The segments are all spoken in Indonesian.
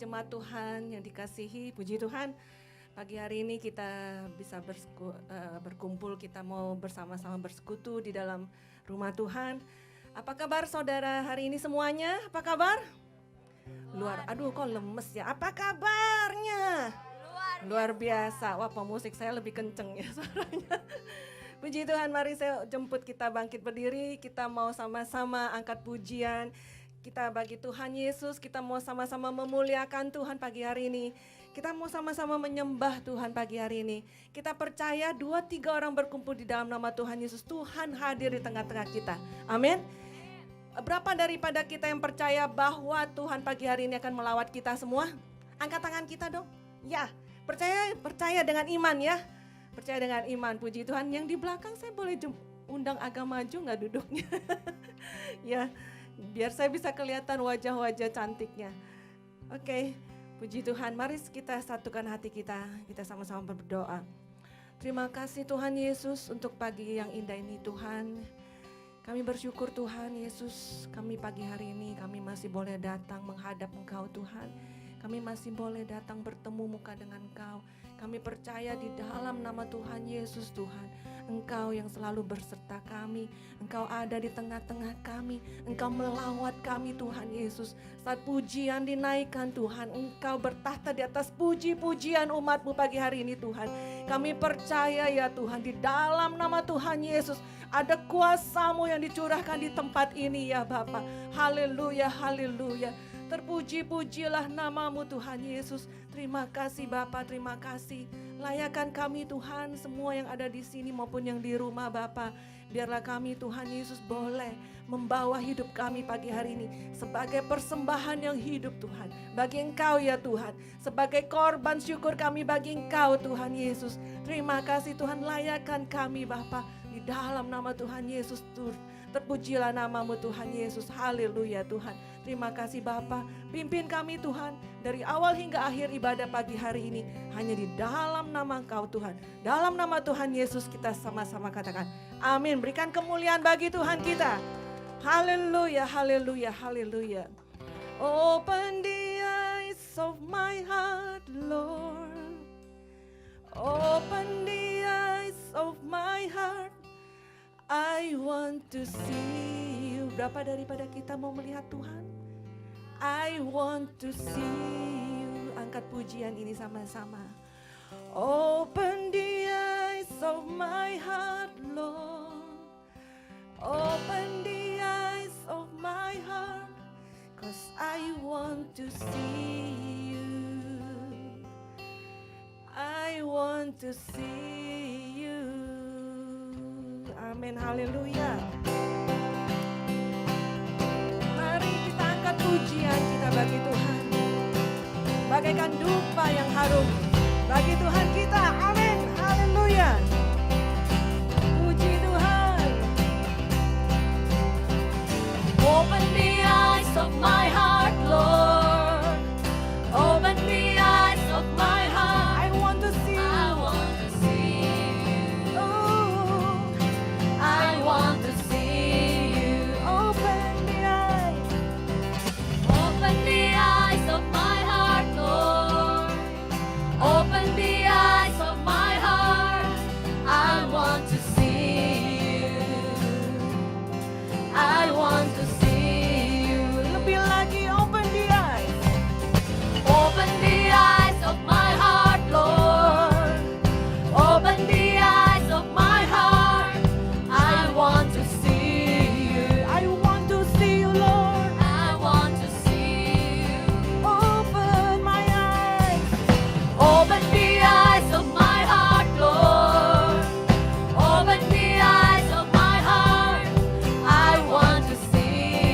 Jemaat Tuhan yang dikasihi, puji Tuhan. Pagi hari ini kita bisa berkumpul, kita mau bersama-sama bersekutu di dalam rumah Tuhan. Apa kabar saudara hari ini semuanya? Apa kabar? Aduh kok lemes ya, apa kabarnya? Luar biasa, wah pemusik saya lebih kenceng ya suaranya. Puji Tuhan, mari saya jemput kita bangkit berdiri, kita mau sama-sama angkat pujian. Kita bagi Tuhan Yesus, kita mau sama-sama memuliakan Tuhan pagi hari ini. Kita mau sama-sama menyembah Tuhan pagi hari ini. Kita percaya 2-3 orang berkumpul di dalam nama Tuhan Yesus, Tuhan hadir di tengah-tengah kita. Amin. Berapa daripada kita yang percaya bahwa Tuhan pagi hari ini akan melawat kita semua? Angkat tangan kita dong. Ya, percaya dengan iman ya. Percaya dengan iman, puji Tuhan. Yang di belakang saya boleh undang agak maju gak duduknya? Ya. Biar saya bisa kelihatan wajah-wajah cantiknya. Oke, puji Tuhan. Mari kita satukan hati kita. Kita sama-sama berdoa. Terima kasih Tuhan Yesus untuk pagi yang indah ini Tuhan. Kami bersyukur Tuhan Yesus. Kami pagi hari ini kami masih boleh datang menghadap Engkau Tuhan. Kami masih boleh datang bertemu muka dengan Engkau. Kami percaya di dalam nama Tuhan Yesus Tuhan, Engkau yang selalu berserta kami, Engkau ada di tengah-tengah kami, Engkau melawat kami Tuhan Yesus. Saat pujian dinaikkan Tuhan, Engkau bertahta di atas puji-pujian umat-Mu pagi hari ini Tuhan. Kami percaya ya Tuhan, di dalam nama Tuhan Yesus ada kuasa-Mu yang dicurahkan di tempat ini ya Bapa. Haleluya, haleluya. Terpuji-pujilah nama-Mu Tuhan Yesus. Terima kasih Bapa, terima kasih. Layakan kami Tuhan, semua yang ada di sini maupun yang di rumah Bapa. Biarlah kami Tuhan Yesus boleh membawa hidup kami pagi hari ini sebagai persembahan yang hidup Tuhan. Bagi Engkau ya Tuhan, sebagai korban syukur kami bagi Engkau Tuhan Yesus. Terima kasih Tuhan, layakan kami Bapa. Di dalam nama Tuhan Yesus terpujilah nama-Mu Tuhan Yesus. Haleluya Tuhan. Terima kasih Bapa, pimpin kami Tuhan dari awal hingga akhir ibadah pagi hari ini hanya di dalam nama Engkau Tuhan. Dalam nama Tuhan Yesus kita sama-sama katakan amin. Berikan kemuliaan bagi Tuhan kita. Haleluya, haleluya, haleluya. Open the eyes of my heart Lord. Open the eyes of my heart. I want to see you. Berapa daripada kita mau melihat Tuhan? I want to see you. Angkat pujian ini sama-sama. Open the eyes of my heart, Lord. Open the eyes of my heart, 'cause I want to see you. I want to see you. Amin, haleluya. Mari kita angkat pujian kita bagi Tuhan. Bagaikan dupa yang harum bagi Tuhan kita. Amin, haleluya. Puji Tuhan. Open the eyes of my heart, Lord. Open the eyes of my heart. I want to see you. I want to see you. Oh, I want to see you. open the eyes. Open the eyes of my heart, Lord. Open the eyes of my heart. I want to see you. I want to see you. Lebih lagi, open the eyes. Open the eyes of my heart, Lord. Open the eyes of my heart. I want to see you. I want to see you, Lord. I want to see you. Open my eyes. Open the eyes of my heart, Lord. Open the eyes of my heart. I want to see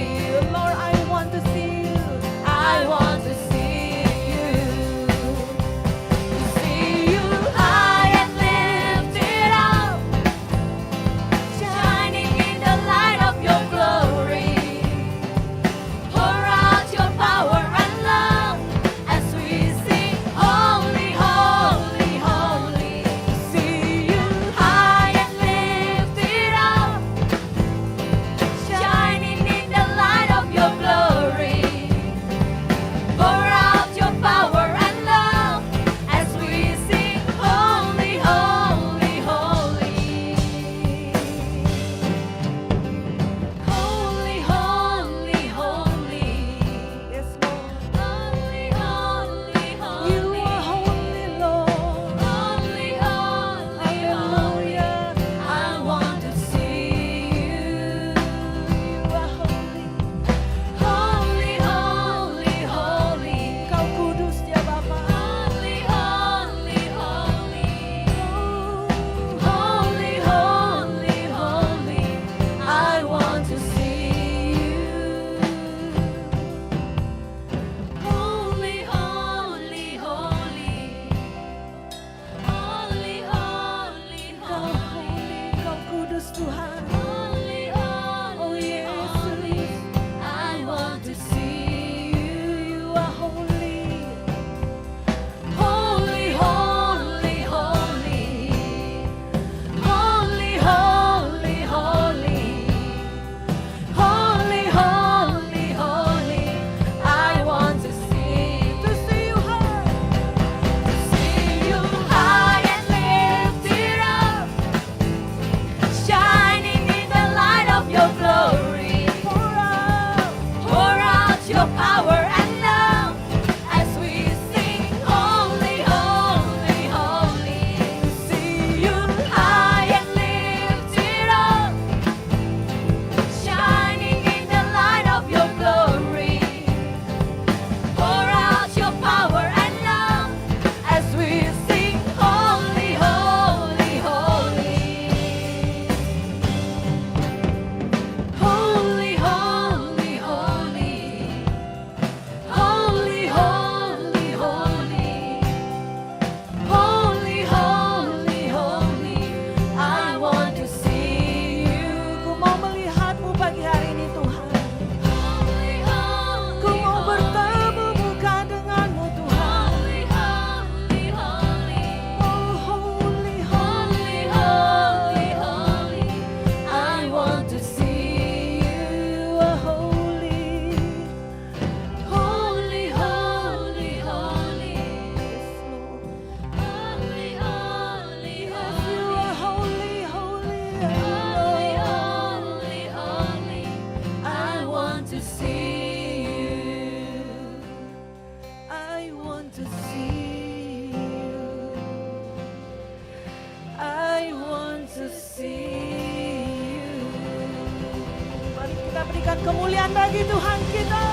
berikan kemuliaan bagi Tuhan kita.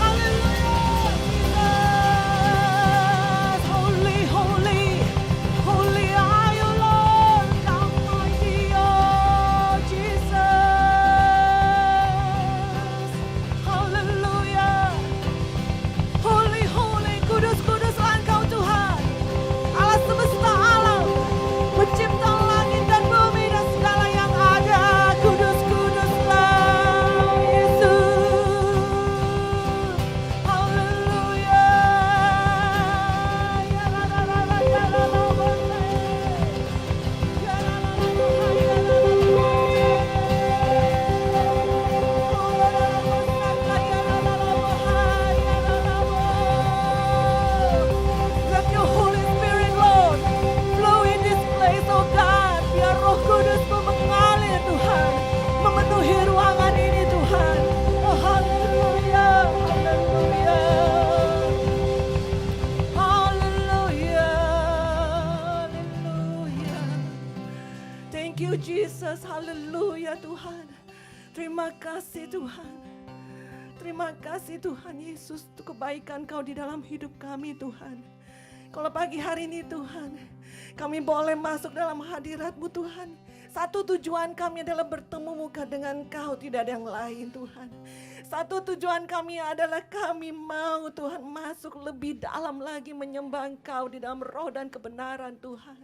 Haleluya. Jesus, holy, holy, holy are you Lord, God mighty, oh Jesus. Haleluya. Holy, holy, kudus, kuduslah Engkau Tuhan, Allah semesta alam, pencipta langit dan bumi dan segala yang ada. Kudus, kuduslah Yesus. Haleluya. Ya la la la la, ya la la la la. Ya la la la la, ya la la la la. Oh la la la la, ya la la la la, ya la la la. Let your Holy Spirit, Lord, flow in this place, oh God. Biar Roh Kudus mengalir Tuhan, memenuhi ruangan ini Tuhan. Oh haleluya, haleluya, haleluya, haleluya. Thank you Jesus, haleluya Tuhan. Terima kasih Tuhan. Terima kasih Tuhan Yesus untuk kebaikan Kau di dalam hidup kami Tuhan. Kalau pagi hari ini Tuhan, kami boleh masuk dalam hadirat-Mu Tuhan. Satu tujuan kami adalah bertemu muka dengan Kau, tidak ada yang lain Tuhan. Satu tujuan kami adalah kami mau Tuhan masuk lebih dalam lagi menyembah Engkau di dalam roh dan kebenaran Tuhan.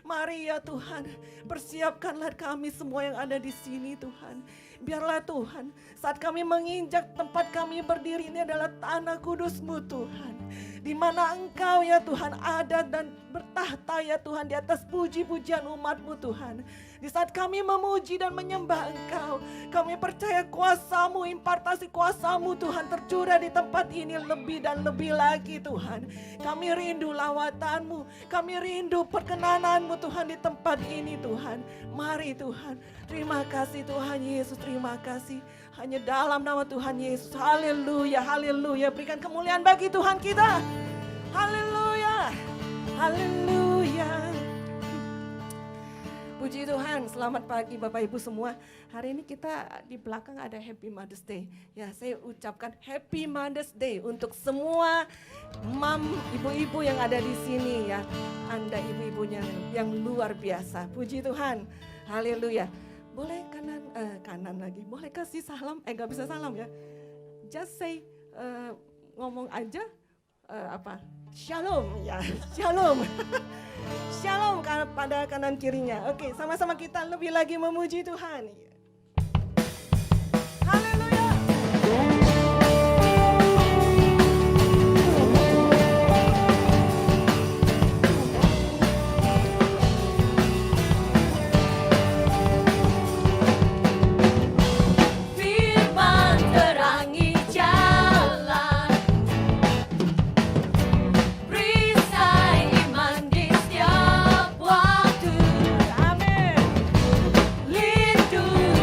Mari ya Tuhan, persiapkanlah kami semua yang ada di sini Tuhan. Biarlah Tuhan, saat kami menginjak tempat kami berdiri ini adalah tanah kudus-Mu Tuhan. Di mana Engkau ya Tuhan ada dan bertahta ya Tuhan di atas puji-pujian umat-Mu Tuhan. Di saat kami memuji dan menyembah Engkau, kami percaya kuasa-Mu, impartasi kuasa-Mu Tuhan tercurah di tempat ini lebih dan lebih lagi Tuhan. Kami rindu lawatan-Mu, kami rindu perkenanan-Mu Tuhan di tempat ini Tuhan. Mari Tuhan, terima kasih Tuhan Yesus, terima kasih. Hanya dalam nama Tuhan Yesus, haleluya, haleluya. Berikan kemuliaan bagi Tuhan kita. Haleluya, haleluya. Puji Tuhan, selamat pagi Bapak Ibu semua. Hari ini kita di belakang ada Happy Mother's Day. Ya, saya ucapkan Happy Mother's Day untuk semua ibu-ibu yang ada di sini ya. Anda ibu-ibunya yang luar biasa. Puji Tuhan, haleluya. Boleh kanan lagi, boleh kasih salam, gak bisa salam ya. Just say, ngomong aja, shalom ya, shalom. Shalom pada kanan kirinya. Oke, sama-sama kita lebih lagi memuji Tuhan. Haleluya. Firman terangi jalan, perisai iman di setiap waktu. Amin. Lindungi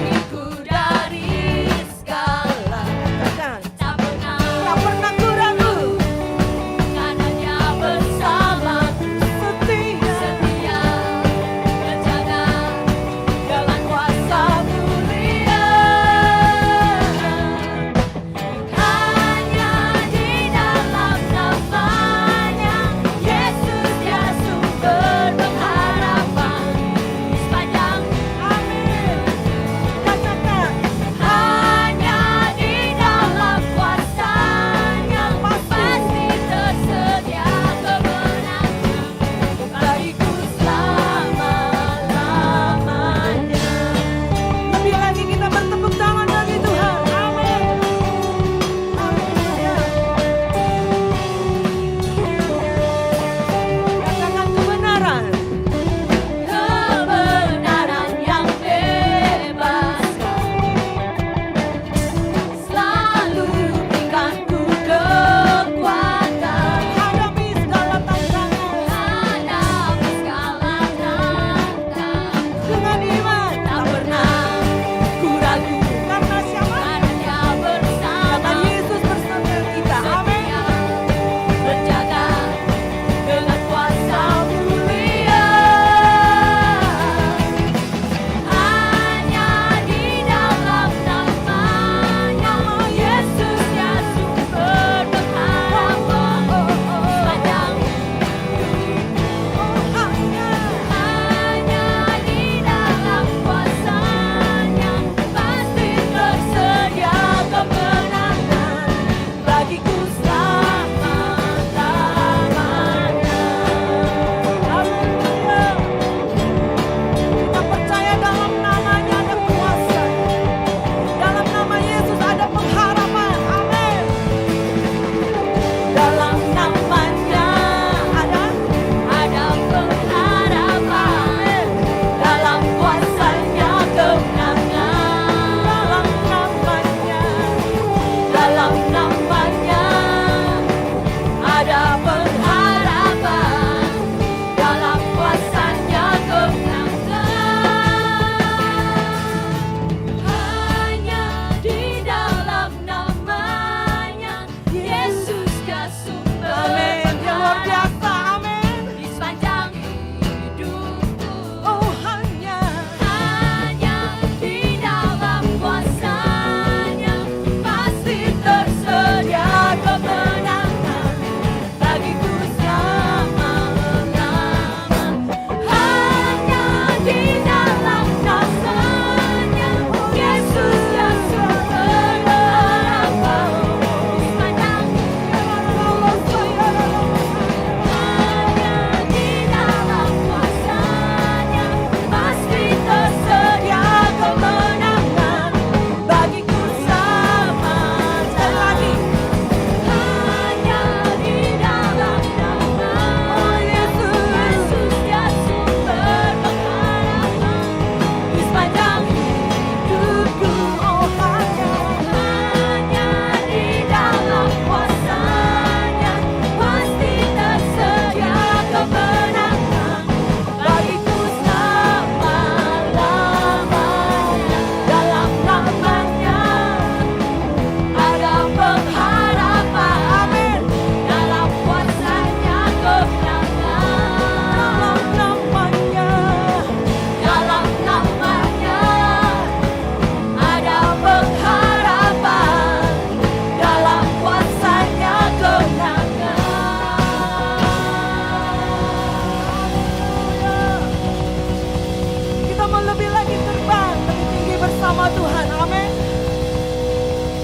bersama Tuhan. Amin.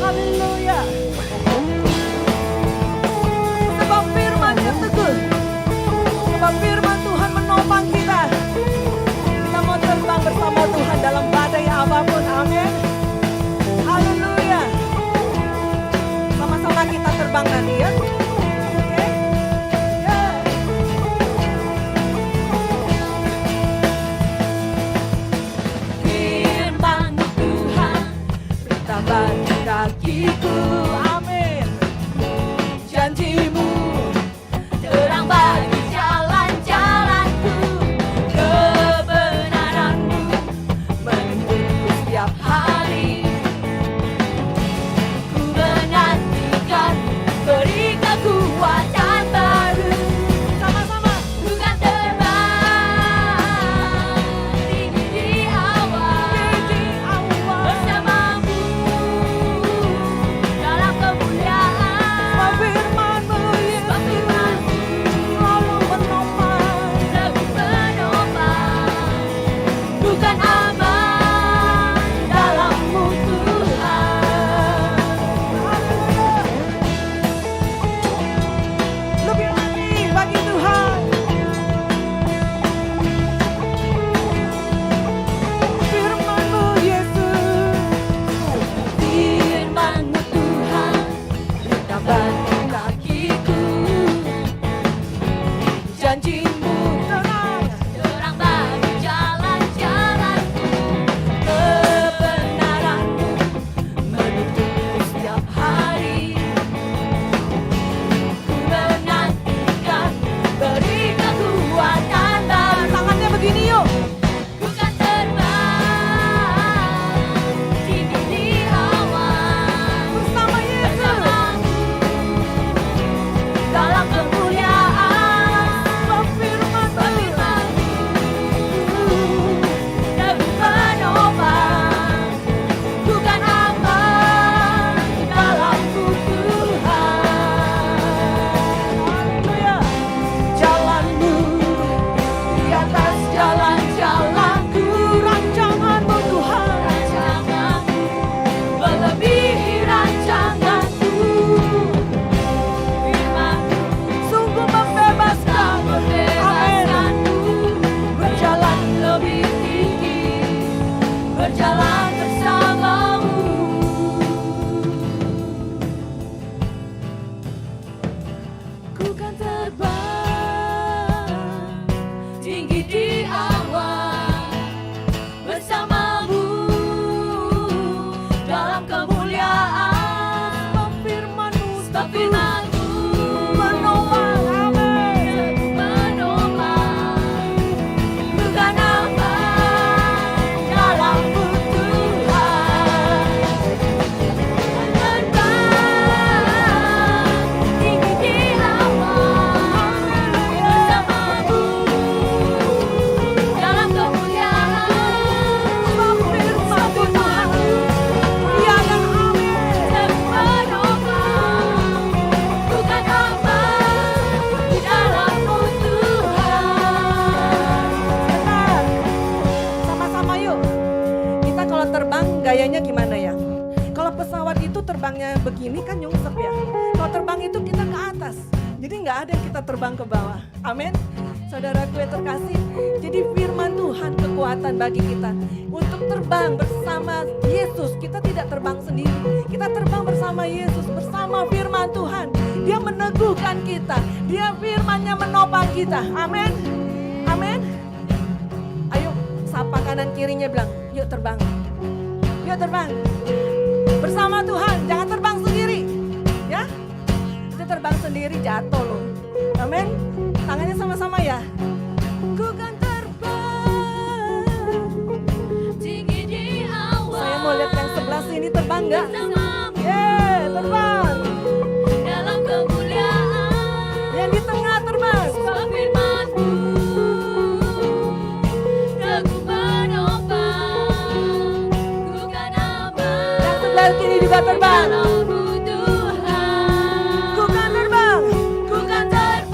Haleluya. Sebab firman-Nya teguh. Sebab firman Tuhan menopang kita. Kita mau terbang bersama Tuhan dalam badai apapun. Amin. Haleluya. Sama-sama kita terbang nanti ya. Oke. Ya. Firman Tuhan bertambah di kakiku. Amin. Janjimu terang bagi jalan-jalanku. Kebenaranmu menuntunku setiap hari. Ku menantikan beri kekuatan baru. Sama-sama. Ku kan terbang tinggi di awan bersamamu dalam kemuliaan. Firman-Mu Yesus selalu menopang. Teguh menopang, bukan aman dalam-Mu Tuhan. Lebih lagi bagi Tuhan. Firman-Mu Yesus. Firman-Mu Tuhan bertambah di kakiku. Janji-Mu Tenang. terang bagi jalan-jalanku. Kebenaran-Mu menuntunku setiap hari. Ku menantikan beri kekuatan baru. Tangannya begini yuk. Ku kan terbang tinggi di awan Bersama Yesus. bersamamu dalam kemuliaan. Sebab firman-Mu. Teguh menopang, bukan aman dalam-Mu Tuhan. Haleluya. Jalan-Mu di atas jalan-jalanku. Rancangan-Mu Tuhan. Rancangan-Mu melebihi rancanganku. Firman-Mu Sungguh membebaskan. membebaskanku berjalan lebih tinggi, berjalan bersamamu. Ku kan terbang tinggi di awan bersamamu dalam kemuliaan. Sebab firman-Mu. Sebab firman-Mu Menopang. Amin. menopang, bukan aman dalam-Mu Tuhan. Terbang tinggi di awan bersamamu dalam kemuliaan. Sebab firman-Mu Tuhan. Ya dan amin. Menopang, bukan aman di dalam-Mu Tuhan. Sama-sama yuk. Kita kalau terbang gayanya gimana ya? Kalau pesawat itu terbangnya begini kan nyungsep ya. Kalau terbang itu kita ke atas. Jadi nggak ada yang kita terbang ke bawah. Amin. Saudaraku yang terkasih, jadi firman Tuhan kekuatan bagi kita untuk terbang bersama Yesus. Kita tidak terbang sendiri. Kita terbang bersama Yesus, bersama firman Tuhan. Dia meneguhkan kita. Dia firman-Nya menopang kita. Amin. Amin. Ayo sapa kanan kirinya bilang, yuk terbang. Yuk terbang. Bersama Tuhan, jangan terbang sendiri. Ya. Itu terbang sendiri jatuh loh. Amin. Tangannya sama-sama ya. Ku kan terbang. Tinggi di awan. Saya mau lihat yang sebelah sini terbang nggak? Bersamamu Yeay, terbang. dalam kemuliaan. Yang di tengah terbang. Sebab firman-Mu teguh menopang, bukan aman Yang sebelah kiri juga terbang. dalam-Mu Tuhan. Ku kan terbang. Ku kan terbang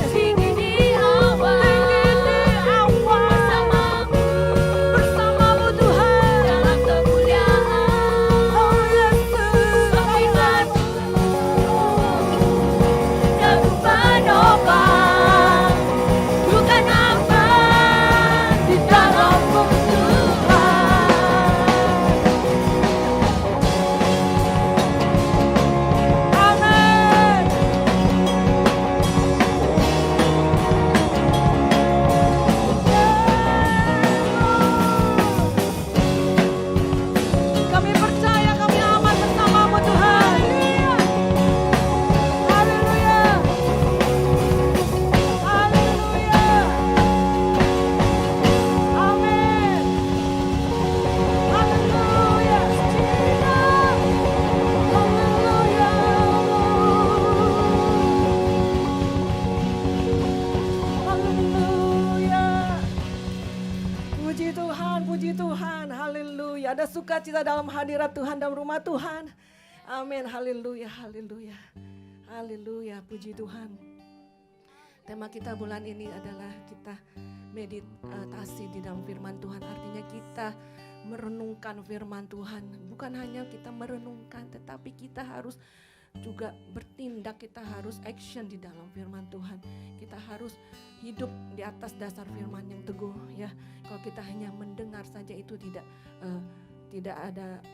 tinggi di awan bersamamu Tuhan, haleluya. Ada sukacita dalam hadirat Tuhan, dalam rumah Tuhan. Amin, haleluya, haleluya. Haleluya, puji Tuhan. Tema kita bulan ini adalah kita meditasi di dalam firman Tuhan. Artinya kita merenungkan firman Tuhan. Bukan hanya kita merenungkan, tetapi kita harus juga bertindak, kita harus action di dalam firman Tuhan. Kita harus hidup di atas dasar firman yang teguh ya. Kalau kita hanya mendengar saja itu tidak ada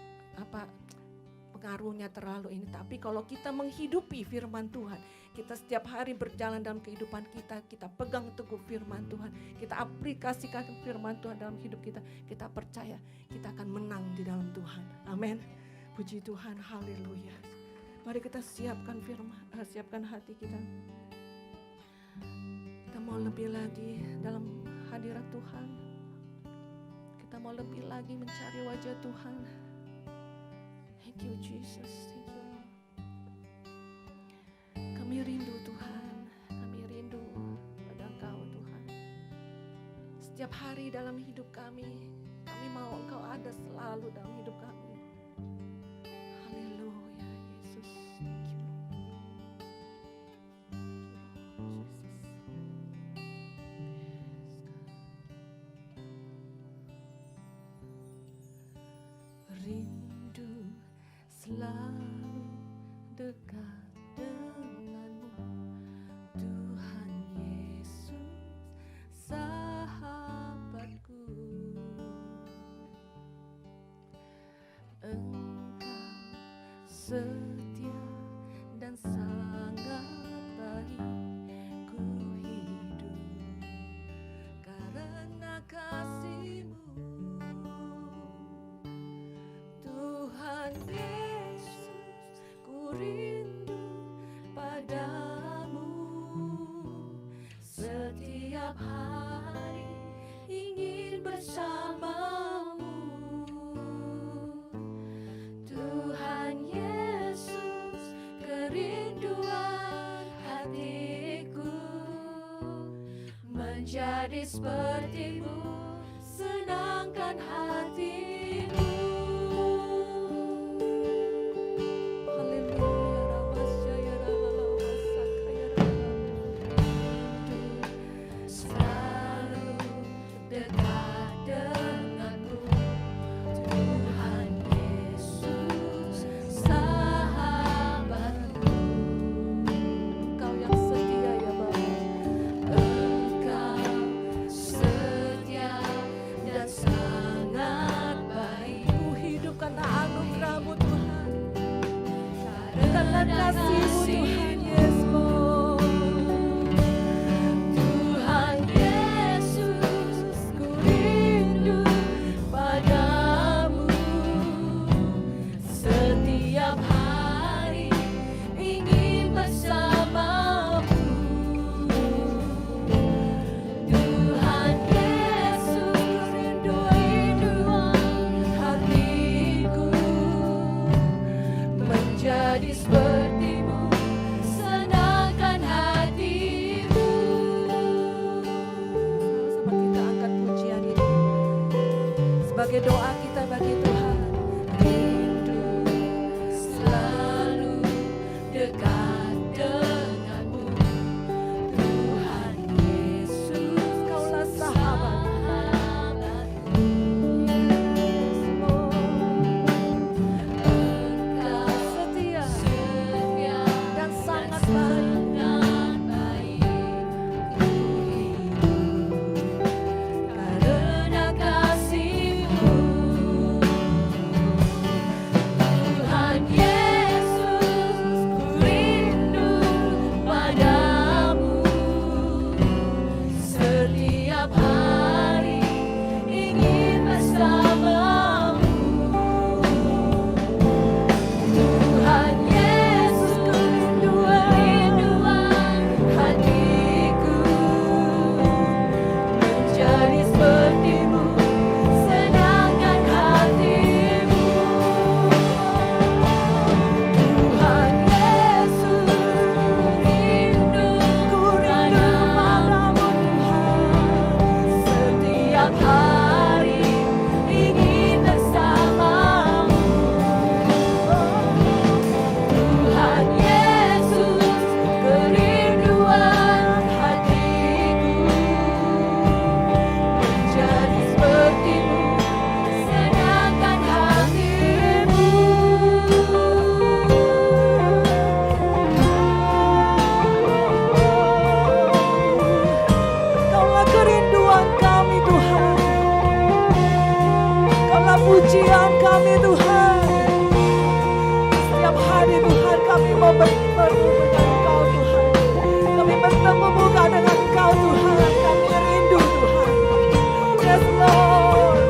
pengaruhnya terlalu ini. Tapi kalau kita menghidupi firman Tuhan, kita setiap hari berjalan dalam kehidupan kita, kita pegang teguh firman Tuhan, kita aplikasikan firman Tuhan dalam hidup kita, kita percaya kita akan menang di dalam Tuhan. Amin. Puji Tuhan, haleluya. Mari kita siapkan siapkan hati kita. Kita mau lebih lagi dalam hadirat Tuhan. Kita mau lebih lagi mencari wajah Tuhan. Thank you Jesus, thank you Lord. Kami rindu Tuhan, kami rindu pada Engkau Tuhan. Setiap hari dalam hidup kami mau Engkau ada selalu dalam hidup kami. Selalu dekat denganmu, Tuhan Yesus, sahabatku. Engkau setia dan sangat baik, ku hidup karena kasih-Mu, Tuhan Yesus. Rindu padamu, setiap hari ingin bersamamu, Tuhan Yesus, kerinduan hatiku, menjadi seperti-Mu, senangkan hatiku. Kasih-Mu Tuhan Yesus, Tuhan Yesus, ku rindu padamu, setiap hari ingin bersamamu, Tuhan Yesus, kerinduan hatiku, menjadi seperti-Mu, senangkan hatiku. Sama kita angkat pujian ini sebagai doa kita bagi Tuhan. Rindu selalu dekat denganmu, Tuhan Yesus, Kaulah sahabatku. Karena kasih-Mu, pujian kami Tuhan. Setiap hari Tuhan kami mau bertemu dengan Engkau Tuhan. Kami bertemu muka dengan Engkau Tuhan. Kami rindu Tuhan. Yes Lord.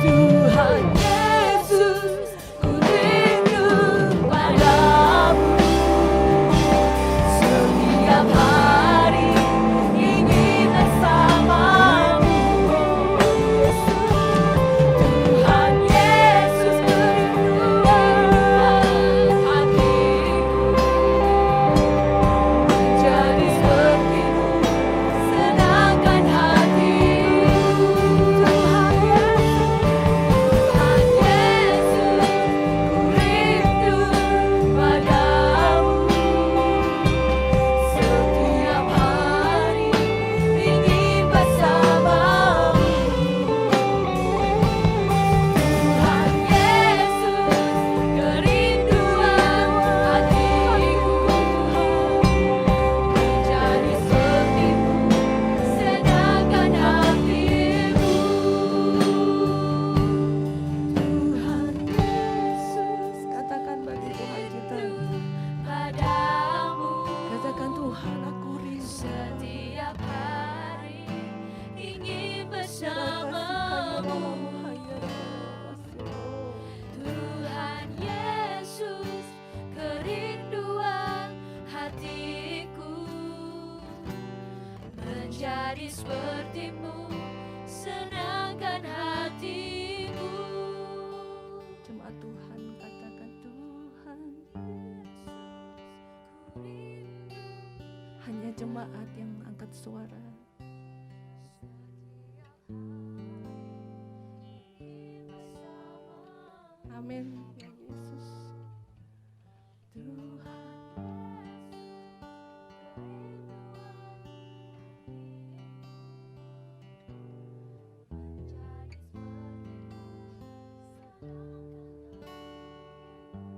Tuhan Yesus, ku rindu padamu. Setiap hari ingin bersamamu. Tuhan Yesus, kerinduan hatiku. Jadi sepertimu, senangkan hatiku. Tuhan Yesus, ku rindu padamu. Setiap hari ingin bersamamu. Tuhan Yesus, kerinduan hatiku. Menjadi sepertimu, senangkan hatimu. Tuhan Yesus, katakan bagi Tuhan kita. Padamu Katakan Tuhan, aku rindu. setiap hari ingin bersamamu. Tuhan Yesus, kerinduan hatiku. Menjadi sepertimu, senangkan hatiku. Jemaat Tuhan, katakan Tuhan. Hanya jemaat yang angkat suara. Amin. Ya Yesus. Tuhan.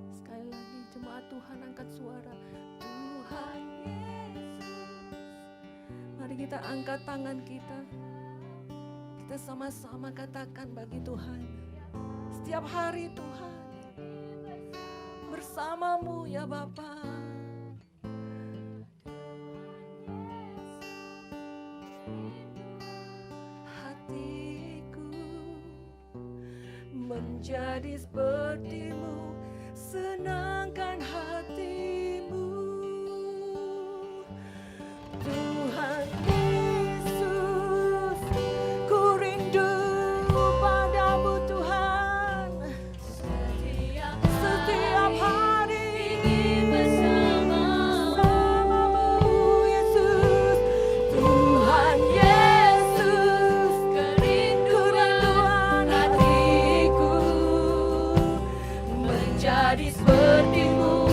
Sekali lagi jemaat Tuhan angkat suara. Tuhan Yesus. Mari kita angkat tangan kita. Kita sama-sama katakan bagi Tuhan. Setiap hari Tuhan bersamamu ya Bapa. Hatiku menjadi sepertimu, senangkan hatimu. Tuhan Yesus, ku rindu padamu Tuhan. Setiap hari ingin bersamamu Yesus. Tuhan Yesus, kerinduan hatiku. Menjadi sepertimu,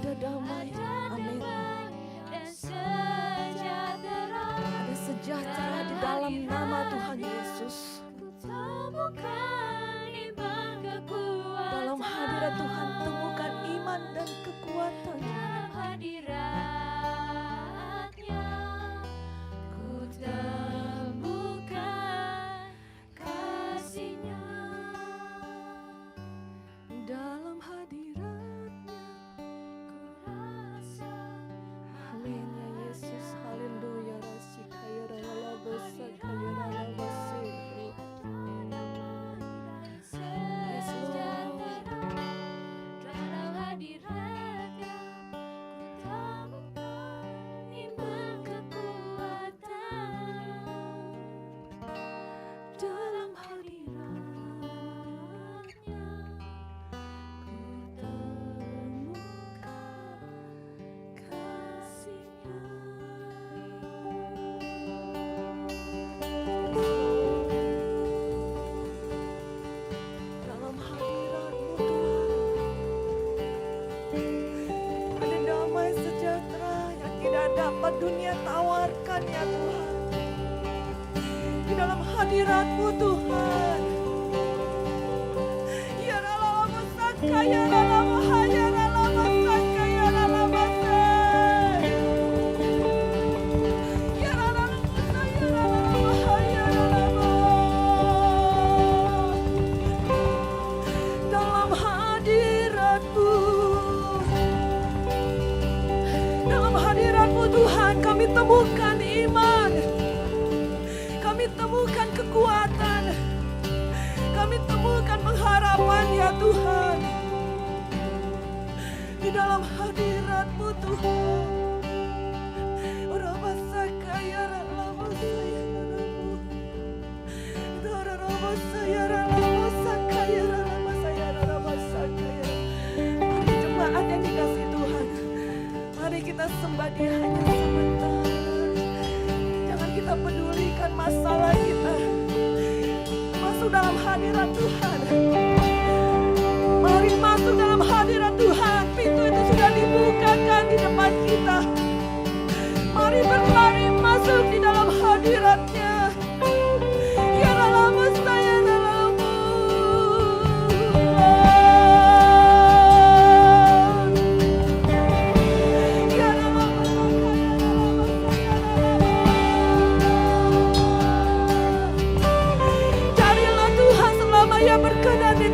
Ada damai. Amin. dan sejahtera. Ada sejahtera di dalam nama Tuhan Yesus. Ku temukan iman kekuatan. Dalam hadirat Tuhan temukan iman dan kekuatan. Dalam hadiratnya ku temukan kasih-Nya. Dalam hadiratnya Ku rasa amin ya Yesus. Haleluya. Rasikaya rala basa kaya rala basi. Yes Lord. dalam hadiratnya ku temukan iman kekuatan. Dalam hadiratnya Ku temukan kasih-Nya. Dalam hadirat-Mu Tuhan, ada damai sejahtera yang tidak dapat dunia tawarkan ya Tuhan. Di dalam hadirat-Mu Tuhan, ya rala masaka ya rala mahaya rala masaka ya rala masai. Ya rala masaya rala mahaya rala mahai. Dalam hadirat-Mu, dalam hadirat-Mu Tuhan, kami temukan iman, kami temukan kekuatan, kami temukan pengharapan ya Tuhan. Di dalam hadirat-Mu Tuhan, Rabasakaya Ramasaya Ramu, Ramasaya Ramasakaya Ramasaya Ramasakaya. Mari jemaat yang dikasihi Tuhan, mari kita sembah Dia hanya sebentar. Jangan kita pedulikan masalah kita. Masuk dalam hadirat Tuhan. Mari masuk dalam hadirat Tuhan. Pintu itu sudah dibukakan di depan kita. Mari berlari masuk di dalam hadirat-Nya. Ya lama saya dalammu. Ya lama carilah Tuhan selama Ia berkenan di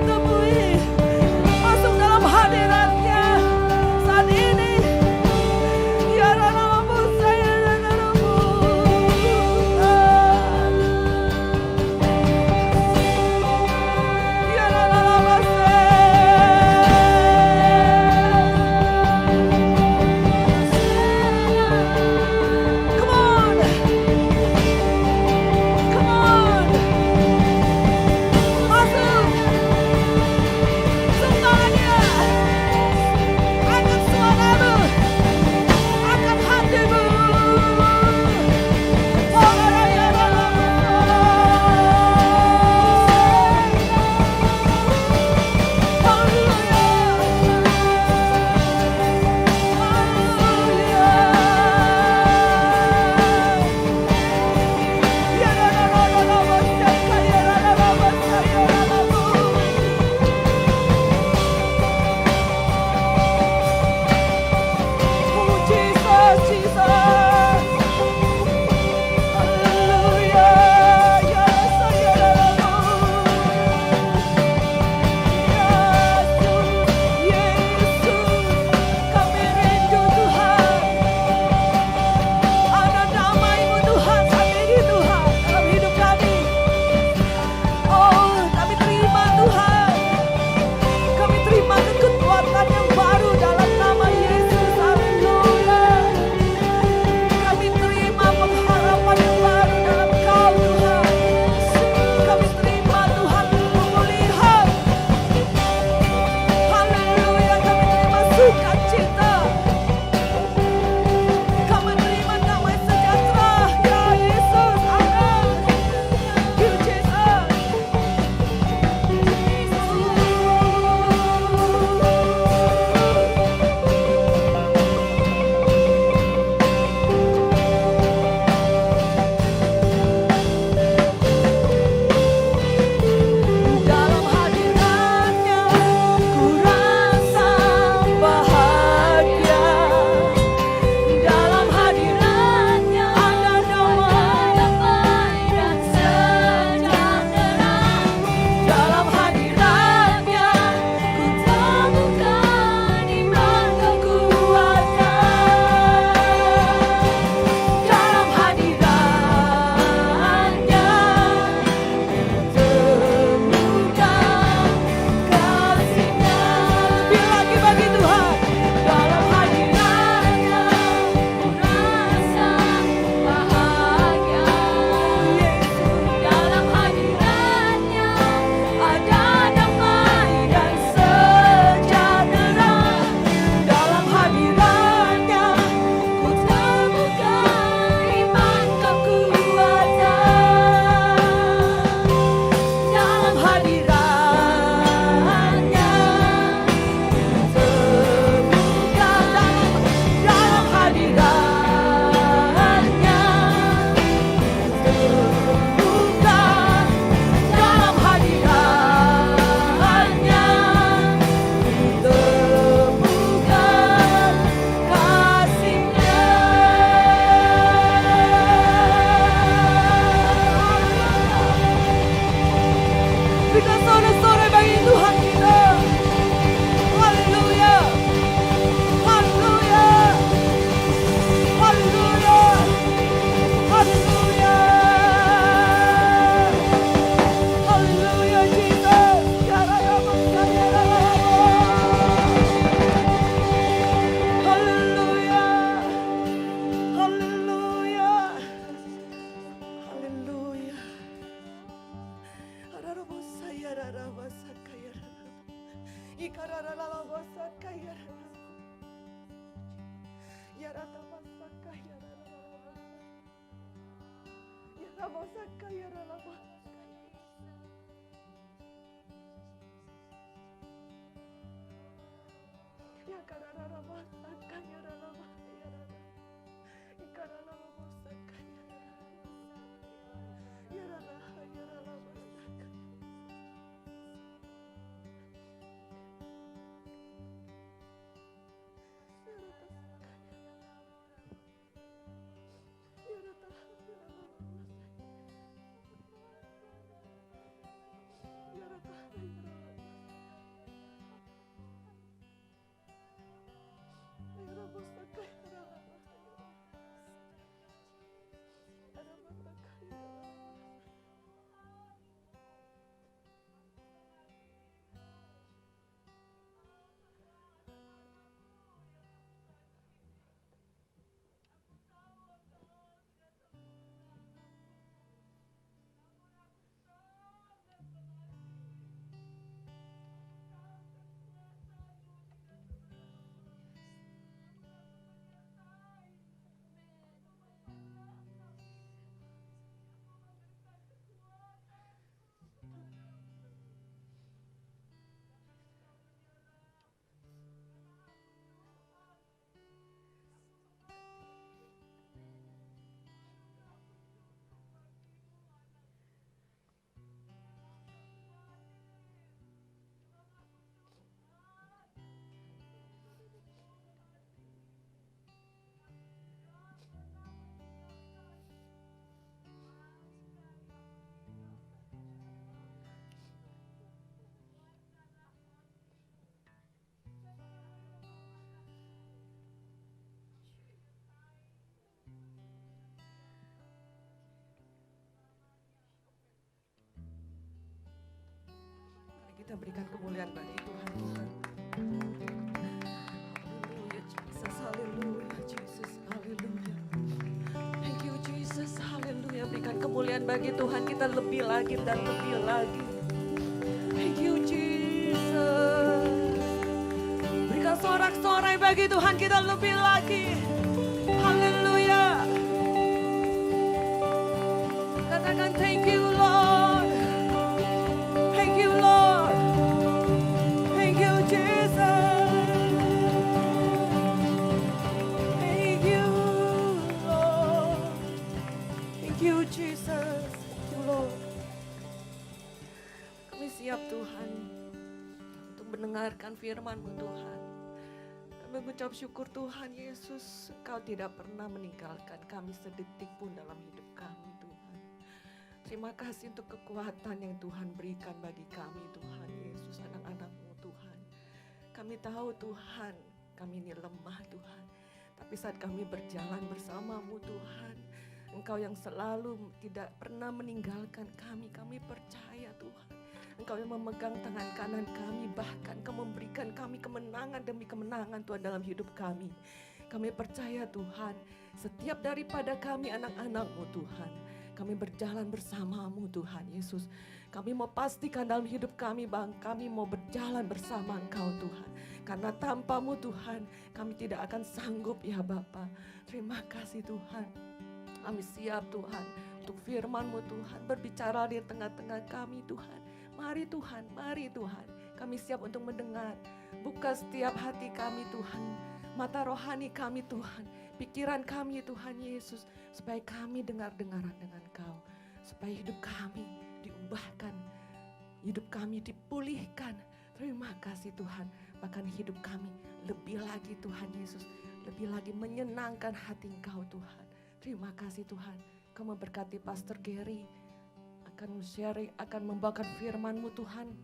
Kita berikan kemuliaan bagi Tuhan. Haleluya Jesus, haleluya Jesus, haleluya. Thank you Jesus, haleluya. Berikan kemuliaan bagi Tuhan, kita lebih lagi dan lebih lagi. Thank you Jesus. Berikan sorak-sorai bagi Tuhan, kita lebih lagi. Haleluya. Katakan thank you Lord. Thank you Lord. Thank you Jesus. Thank you Lord. Thank you Jesus. Thank you Lord. Kami siap Tuhan untuk mendengarkan firman-Mu Tuhan. Kami mengucap syukur Tuhan Yesus, Engkau tidak pernah meninggalkan kami sedetik pun dalam hidup kami Tuhan. Terima kasih untuk kekuatan yang Tuhan berikan bagi kami Tuhan Yesus, anak-anak-Mu Tuhan. Kami tahu Tuhan, kami ini lemah Tuhan. Tapi saat kami berjalan bersama-Mu Tuhan, Engkau yang selalu tidak pernah meninggalkan kami. Kami percaya Tuhan, Engkau yang memegang tangan kanan kami, bahkan Engkau memberikan kami kemenangan demi kemenangan Tuhan dalam hidup kami. Kami percaya Tuhan, setiap daripada kami anak-anak-Mu Tuhan, kami berjalan bersama-Mu Tuhan Yesus. Kami mau pastikan dalam hidup kami bang, kami mau berjalan bersama Engkau Tuhan. Karena tanpa-Mu Tuhan, kami tidak akan sanggup ya Bapa. Terima kasih Tuhan. Kami siap Tuhan untuk firman-Mu Tuhan, berbicara di tengah-tengah kami Tuhan. Mari Tuhan, mari Tuhan. Kami siap untuk mendengar. Buka setiap hati kami Tuhan. Mata rohani kami Tuhan. Pikiran kami Tuhan Yesus. Supaya kami dengar-dengaran dengan Kau. Supaya hidup kami diubahkan. Hidup kami dipulihkan. Terima kasih Tuhan. Bahkan hidup kami lebih lagi Tuhan Yesus. Lebih lagi menyenangkan hati Engkau Tuhan. Terima kasih Tuhan. Kau memberkati Pastor Gary. Akan sharing, akan membawakan firman-Mu Tuhan.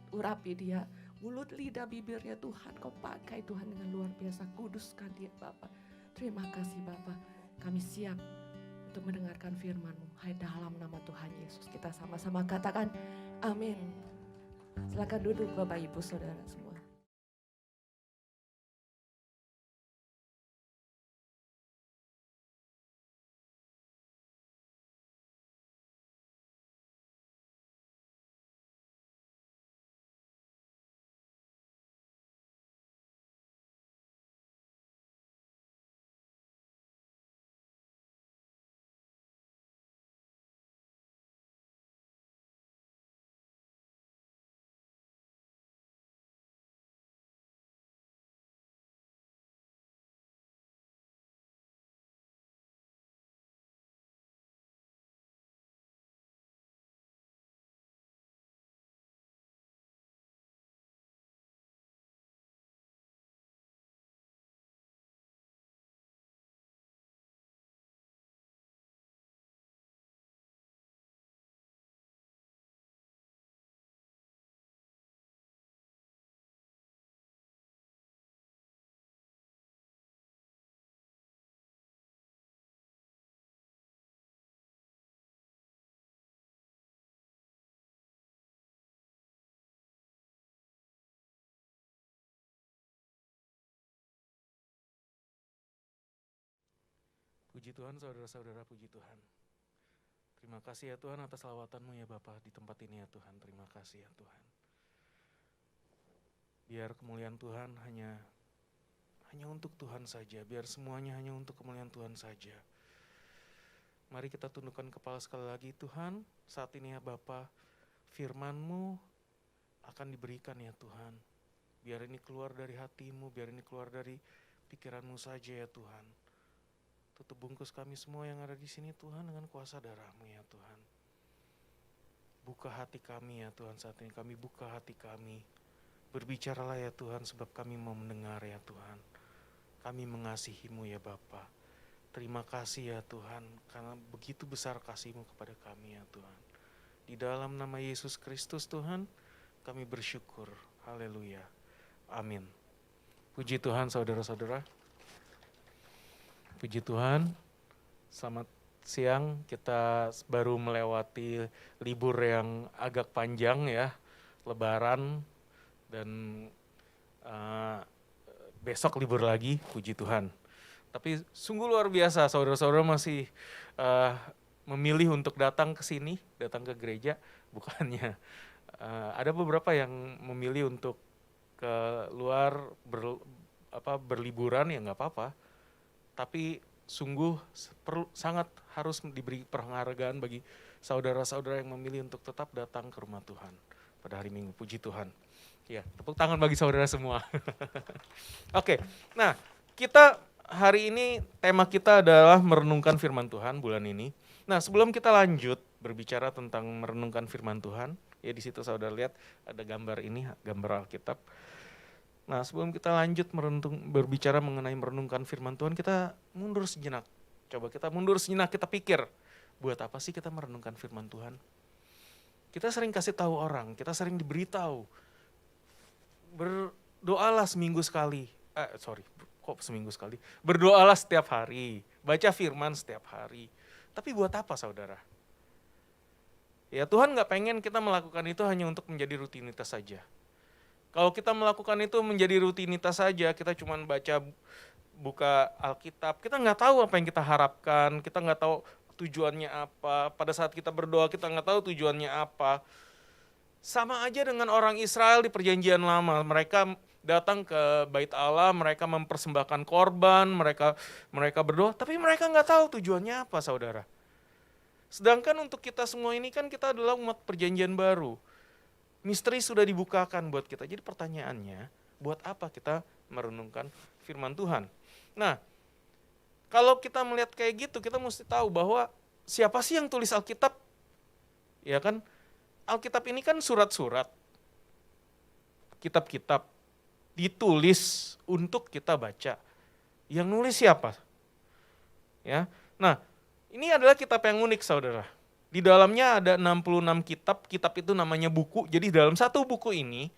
Urapi dia, mulut, lidah, bibirnya Tuhan. Kau pakai Tuhan dengan luar biasa. Kuduskan dia Bapa. Terima kasih Bapa. Kami siap untuk mendengarkan firman-Mu. Hai dalam nama Tuhan Yesus. Kita sama-sama katakan amin. Silakan duduk Bapak Ibu Saudara semua. Puji Tuhan saudara-saudara, puji Tuhan. Terima kasih ya Tuhan atas lawatan-Mu ya Bapa di tempat ini ya Tuhan. Terima kasih ya Tuhan. Biar kemuliaan Tuhan hanya untuk Tuhan saja. Biar semuanya hanya untuk kemuliaan Tuhan saja. Mari kita tundukkan kepala sekali lagi Tuhan. Saat ini ya Bapa, firman-Mu akan diberikan ya Tuhan. Biar ini keluar dari hati-Mu, biar ini keluar dari pikiran-Mu saja ya Tuhan. Tutup bungkus kami semua yang ada di sini Tuhan dengan kuasa darah-Mu ya Tuhan. Buka hati kami ya Tuhan saat ini, kami buka hati kami. Berbicaralah ya Tuhan sebab kami mau mendengar ya Tuhan. Kami mengasihi-Mu ya Bapa. Terima kasih ya Tuhan karena begitu besar kasih-Mu kepada kami ya Tuhan. Di dalam nama Yesus Kristus Tuhan kami bersyukur. Haleluya. Amin. Puji Tuhan saudara-saudara. Puji Tuhan, selamat siang. Kita baru melewati libur yang agak panjang ya, Lebaran, dan besok libur lagi, puji Tuhan. Tapi sungguh luar biasa, saudara-saudara masih memilih untuk datang ke sini, datang ke gereja, bukannya. Ada beberapa yang memilih untuk keluar berliburan, ya nggak apa-apa. Tapi sungguh sangat harus diberi penghargaan bagi saudara-saudara yang memilih untuk tetap datang ke rumah Tuhan pada hari Minggu. Puji Tuhan. Ya, tepuk tangan bagi saudara semua. Oke, nah kita hari ini tema kita adalah merenungkan firman Tuhan bulan ini. Nah sebelum kita lanjut berbicara tentang merenungkan firman Tuhan, ya di situ saudara lihat ada gambar ini, gambar Alkitab. Nah sebelum kita lanjut berbicara mengenai merenungkan firman Tuhan, kita mundur sejenak. Coba kita mundur sejenak, kita pikir, buat apa sih kita merenungkan firman Tuhan? Kita sering kasih tahu orang, kita sering diberitahu, berdoalah seminggu sekali. Berdoalah setiap hari, baca firman setiap hari. Tapi buat apa saudara? Ya Tuhan gak pengen kita melakukan itu hanya untuk menjadi rutinitas saja. Kalau kita melakukan itu menjadi rutinitas saja, kita cuma buka Alkitab, kita nggak tahu apa yang kita harapkan, kita nggak tahu tujuannya apa. Pada saat kita berdoa kita nggak tahu tujuannya apa. Sama aja dengan orang Israel di Perjanjian Lama, mereka datang ke Bait Allah, mereka mempersembahkan korban, mereka berdoa, tapi mereka nggak tahu tujuannya apa, saudara. Sedangkan untuk kita semua ini kan kita adalah umat Perjanjian Baru. Misteri sudah dibukakan buat kita. Jadi pertanyaannya, buat apa kita merenungkan firman Tuhan? Nah, kalau kita melihat kayak gitu, kita mesti tahu bahwa siapa sih yang tulis Alkitab? Ya kan, Alkitab ini kan surat-surat, kitab-kitab, ditulis untuk kita baca. Yang nulis siapa? Ya, nah ini adalah kitab yang unik saudara. Di dalamnya ada 66 kitab itu namanya buku. Jadi dalam satu buku ini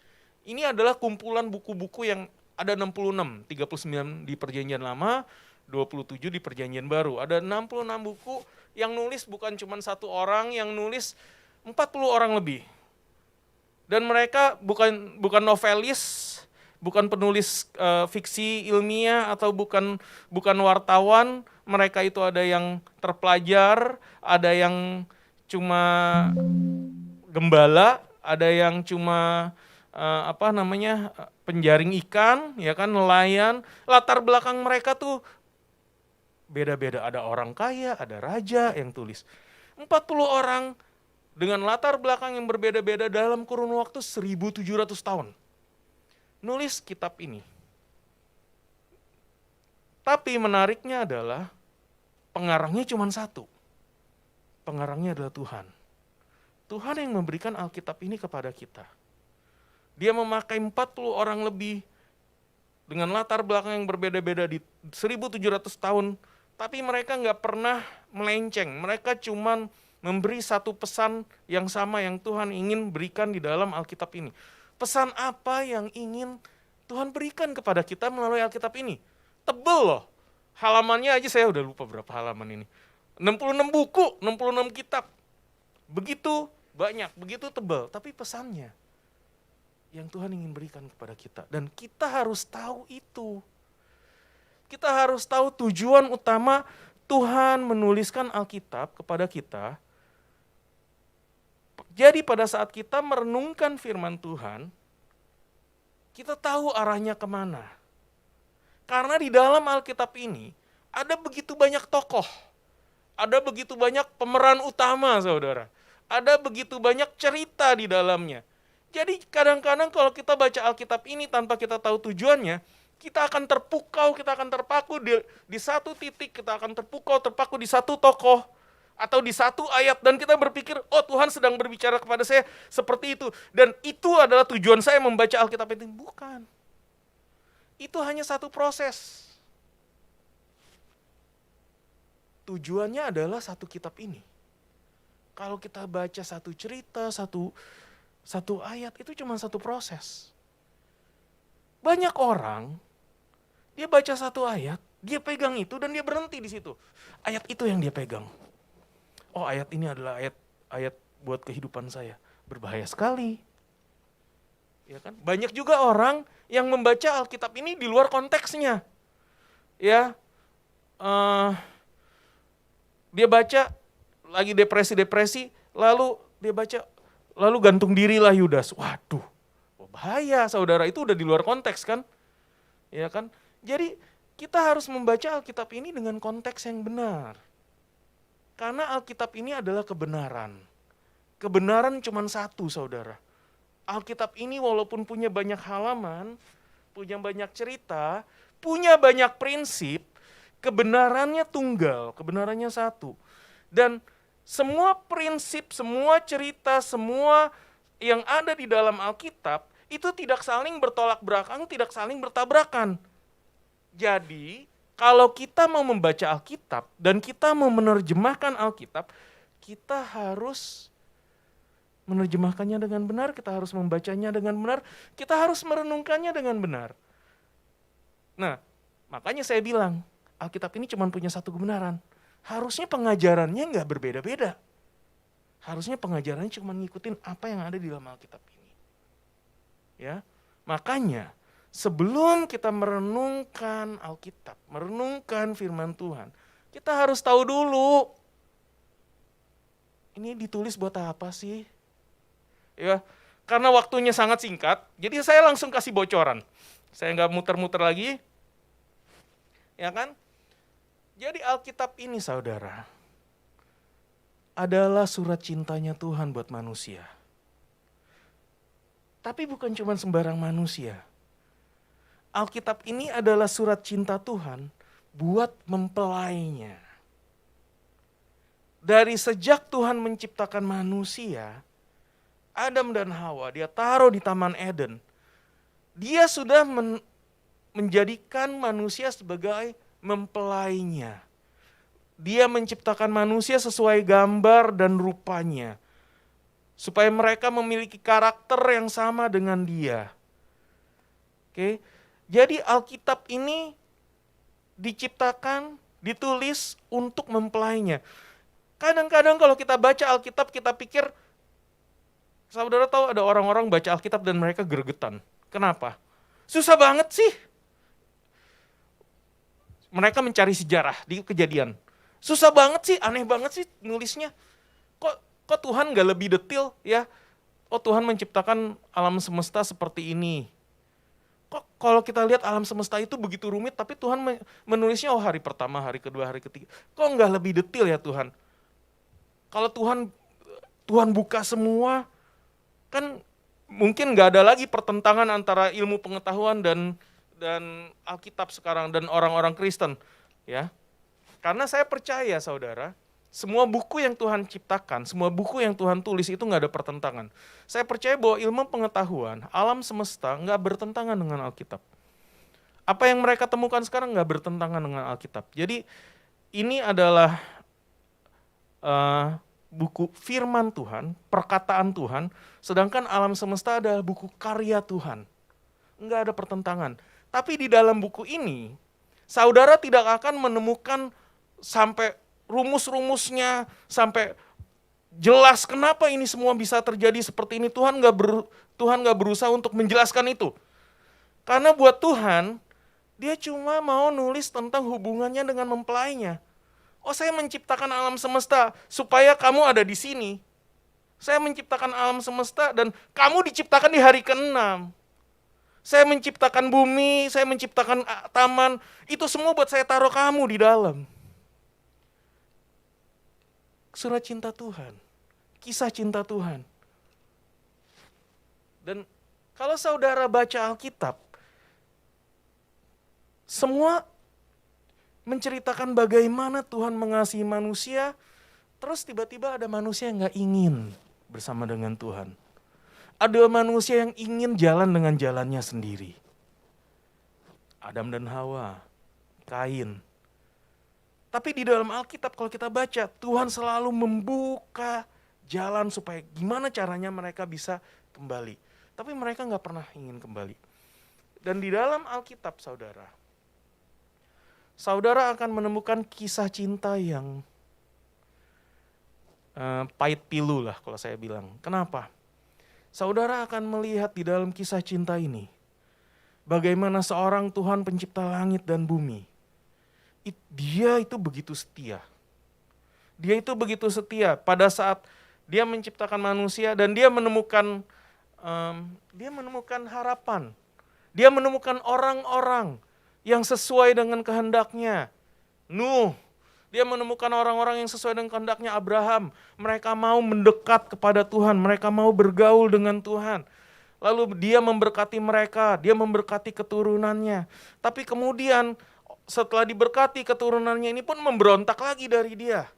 adalah kumpulan buku-buku yang ada 66, 39 di Perjanjian Lama, 27 di Perjanjian Baru. Ada 66 buku yang nulis bukan cuma satu orang, yang nulis 40 orang lebih. Dan mereka bukan novelis, bukan penulis fiksi ilmiah atau bukan wartawan. Mereka itu ada yang terpelajar, ada yang cuma gembala, ada yang cuma penjaring ikan, ya kan, nelayan. Latar belakang mereka tuh beda-beda. Ada orang kaya, ada raja yang tulis. 40 orang dengan latar belakang yang berbeda-beda dalam kurun waktu 1700 tahun. Nulis kitab ini. Tapi menariknya adalah pengarangnya cuma satu. Pengarangnya adalah Tuhan. Tuhan yang memberikan Alkitab ini kepada kita. Dia memakai 40 orang lebih dengan latar belakang yang berbeda-beda di 1700 tahun. Tapi mereka nggak pernah melenceng. Mereka cuma memberi satu pesan yang sama yang Tuhan ingin berikan di dalam Alkitab ini. Pesan apa yang ingin Tuhan berikan kepada kita melalui Alkitab ini? Tebel loh. Halamannya aja saya udah lupa berapa halaman ini. 66 buku, 66 kitab. Begitu banyak, begitu tebal. Tapi pesannya yang Tuhan ingin berikan kepada kita. Dan kita harus tahu itu. Kita harus tahu tujuan utama Tuhan menuliskan Alkitab kepada kita. Jadi pada saat kita merenungkan firman Tuhan, kita tahu arahnya kemana. Karena di dalam Alkitab ini ada begitu banyak tokoh, ada begitu banyak pemeran utama, saudara. Ada begitu banyak cerita di dalamnya. Jadi kadang-kadang kalau kita baca Alkitab ini tanpa kita tahu tujuannya, kita akan terpukau, kita akan terpaku di satu titik, kita akan terpaku di satu tokoh, atau di satu ayat, dan kita berpikir, oh Tuhan sedang berbicara kepada saya seperti itu. Dan itu adalah tujuan saya membaca Alkitab ini. Bukan. Itu hanya satu proses. Tujuannya adalah satu kitab ini. Kalau kita baca satu cerita, satu ayat, itu cuma satu proses. Banyak orang, dia baca satu ayat, dia pegang itu dan dia berhenti di situ. Ayat itu yang dia pegang. Oh, ayat ini adalah ayat buat kehidupan saya. Berbahaya sekali. Ya kan? Banyak juga orang yang membaca Alkitab ini di luar konteksnya. Ya, dia baca lagi depresi, lalu dia baca, lalu gantung dirilah Yudas. Waduh, bahaya saudara, itu udah di luar konteks kan? Ya kan? Jadi kita harus membaca Alkitab ini dengan konteks yang benar. Karena Alkitab ini adalah kebenaran. Kebenaran cuma satu, saudara. Alkitab ini walaupun punya banyak halaman, punya banyak cerita, punya banyak prinsip, kebenarannya tunggal, kebenarannya satu. Dan semua prinsip, semua cerita, semua yang ada di dalam Alkitab, itu tidak saling bertolak belakang, tidak saling bertabrakan. Jadi, kalau kita mau membaca Alkitab dan kita mau menerjemahkan Alkitab, kita harus menerjemahkannya dengan benar, kita harus membacanya dengan benar, kita harus merenungkannya dengan benar. Nah, makanya saya bilang, Alkitab ini cuma punya satu kebenaran. Harusnya pengajarannya nggak berbeda-beda. Harusnya pengajarannya cuma ngikutin apa yang ada di dalam Alkitab ini. Ya, makanya sebelum kita merenungkan Alkitab, merenungkan firman Tuhan, kita harus tahu dulu, ini ditulis buat apa sih? Ya, karena waktunya sangat singkat, jadi saya langsung kasih bocoran. Saya nggak muter-muter lagi, ya kan? Jadi Alkitab ini, saudara, adalah surat cintanya Tuhan buat manusia. Tapi bukan cuma sembarang manusia. Alkitab ini adalah surat cinta Tuhan buat mempelainya. Dari sejak Tuhan menciptakan manusia, Adam dan Hawa, dia taruh di Taman Eden. Dia sudah menjadikan manusia sebagai mempelainya. Dia menciptakan manusia sesuai gambar dan rupanya, supaya mereka memiliki karakter yang sama dengan dia. Oke, jadi Alkitab ini diciptakan, ditulis untuk mempelainya. Kadang-kadang kalau kita baca Alkitab, kita pikir, saudara tahu ada orang-orang baca Alkitab dan mereka gregetan. Kenapa? Susah banget sih. Mereka mencari sejarah di Kejadian. Susah banget sih, aneh banget sih nulisnya. Kok Tuhan gak lebih detail ya? Oh, Tuhan menciptakan alam semesta seperti ini. Kok kalau kita lihat alam semesta itu begitu rumit, tapi Tuhan menulisnya hari pertama, hari kedua, hari ketiga. Kok gak lebih detail ya Tuhan? Kalau Tuhan buka semua, kan mungkin gak ada lagi pertentangan antara ilmu pengetahuan dan Alkitab sekarang dan orang-orang Kristen, ya. Karena saya percaya, saudara, semua buku yang Tuhan ciptakan, semua buku yang Tuhan tulis itu nggak ada pertentangan. Saya percaya bahwa ilmu pengetahuan, alam semesta nggak bertentangan dengan Alkitab. Apa yang mereka temukan sekarang nggak bertentangan dengan Alkitab. Jadi ini adalah buku firman Tuhan, perkataan Tuhan, sedangkan alam semesta adalah buku karya Tuhan. Nggak ada pertentangan. Tapi di dalam buku ini, saudara tidak akan menemukan sampai rumus-rumusnya, sampai jelas kenapa ini semua bisa terjadi seperti ini. Tuhan nggak berusaha untuk menjelaskan itu. Karena buat Tuhan, dia cuma mau nulis tentang hubungannya dengan mempelainya. Oh, saya menciptakan alam semesta supaya kamu ada di sini. Saya menciptakan alam semesta dan kamu diciptakan di hari ke-6. Saya menciptakan bumi, saya menciptakan taman, itu semua buat saya taruh kamu di dalam. Surat cinta Tuhan, kisah cinta Tuhan. Dan kalau saudara baca Alkitab, semua menceritakan bagaimana Tuhan mengasihi manusia, terus tiba-tiba ada manusia yang gak ingin bersama dengan Tuhan. Ada manusia yang ingin jalan dengan jalannya sendiri. Adam dan Hawa, Kain. Tapi di dalam Alkitab kalau kita baca, Tuhan selalu membuka jalan supaya gimana caranya mereka bisa kembali. Tapi mereka gak pernah ingin kembali. Dan di dalam Alkitab, saudara akan menemukan kisah cinta yang pahit pilu lah kalau saya bilang. Kenapa? Saudara akan melihat di dalam kisah cinta ini, bagaimana seorang Tuhan pencipta langit dan bumi, dia itu begitu setia. Dia itu begitu setia pada saat dia menciptakan manusia dan dia menemukan harapan. Dia menemukan orang-orang yang sesuai dengan kehendaknya. Nuh, dia menemukan orang-orang yang sesuai dengan kehendaknya. Abraham, mereka mau mendekat kepada Tuhan, mereka mau bergaul dengan Tuhan. Lalu dia memberkati mereka, dia memberkati keturunannya. Tapi kemudian setelah diberkati keturunannya ini pun memberontak lagi dari dia.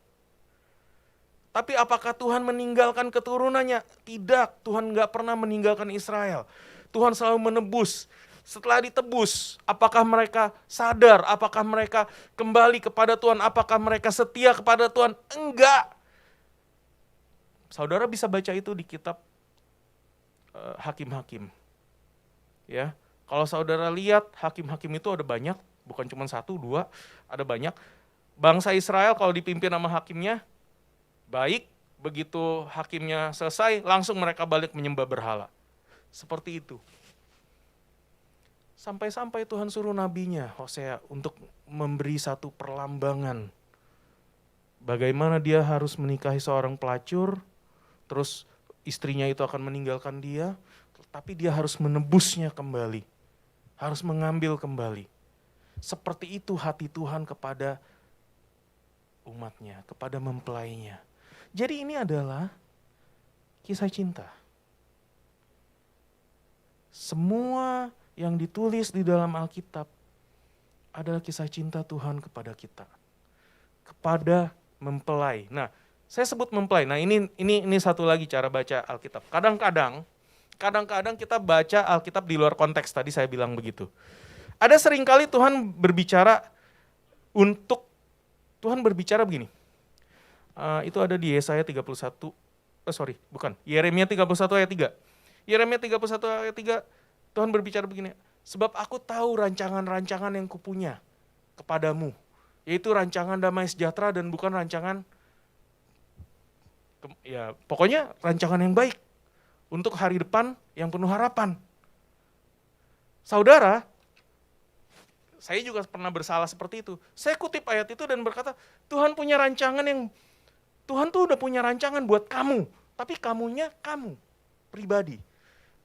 Tapi apakah Tuhan meninggalkan keturunannya? Tidak, Tuhan gak pernah meninggalkan Israel. Tuhan selalu menebus. Setelah ditebus, apakah mereka sadar? Apakah mereka kembali kepada Tuhan? Apakah mereka setia kepada Tuhan? Enggak. Saudara bisa baca itu di kitab Hakim-Hakim. Ya, kalau saudara lihat Hakim-Hakim itu ada banyak, bukan cuma 1, 2, ada banyak. Bangsa Israel kalau dipimpin sama hakimnya, baik, begitu hakimnya selesai, langsung mereka balik menyembah berhala. Seperti itu. Sampai-sampai Tuhan suruh nabinya, Hosea, untuk memberi satu perlambangan. Bagaimana dia harus menikahi seorang pelacur, terus istrinya itu akan meninggalkan dia, tapi dia harus menebusnya kembali. Harus mengambil kembali. Seperti itu hati Tuhan kepada umatnya, kepada mempelainya. Jadi ini adalah kisah cinta. Semua yang ditulis di dalam Alkitab adalah kisah cinta Tuhan kepada kita. Kepada mempelai. Nah, saya sebut mempelai. Nah, ini satu lagi cara baca Alkitab. Kadang-kadang kita baca Alkitab di luar konteks, tadi saya bilang begitu. Ada seringkali Tuhan berbicara begini. Itu ada di Yesaya 31, Yeremia 31 ayat 3. Yeremia 31 ayat 3, Tuhan berbicara begini, sebab aku tahu rancangan-rancangan yang kupunya kepadamu, yaitu rancangan damai sejahtera dan bukan rancangan, ya pokoknya rancangan yang baik, untuk hari depan yang penuh harapan. Saudara, saya juga pernah bersalah seperti itu. Saya kutip ayat itu dan berkata, Tuhan tuh udah punya rancangan buat kamu, tapi kamunya kamu, pribadi.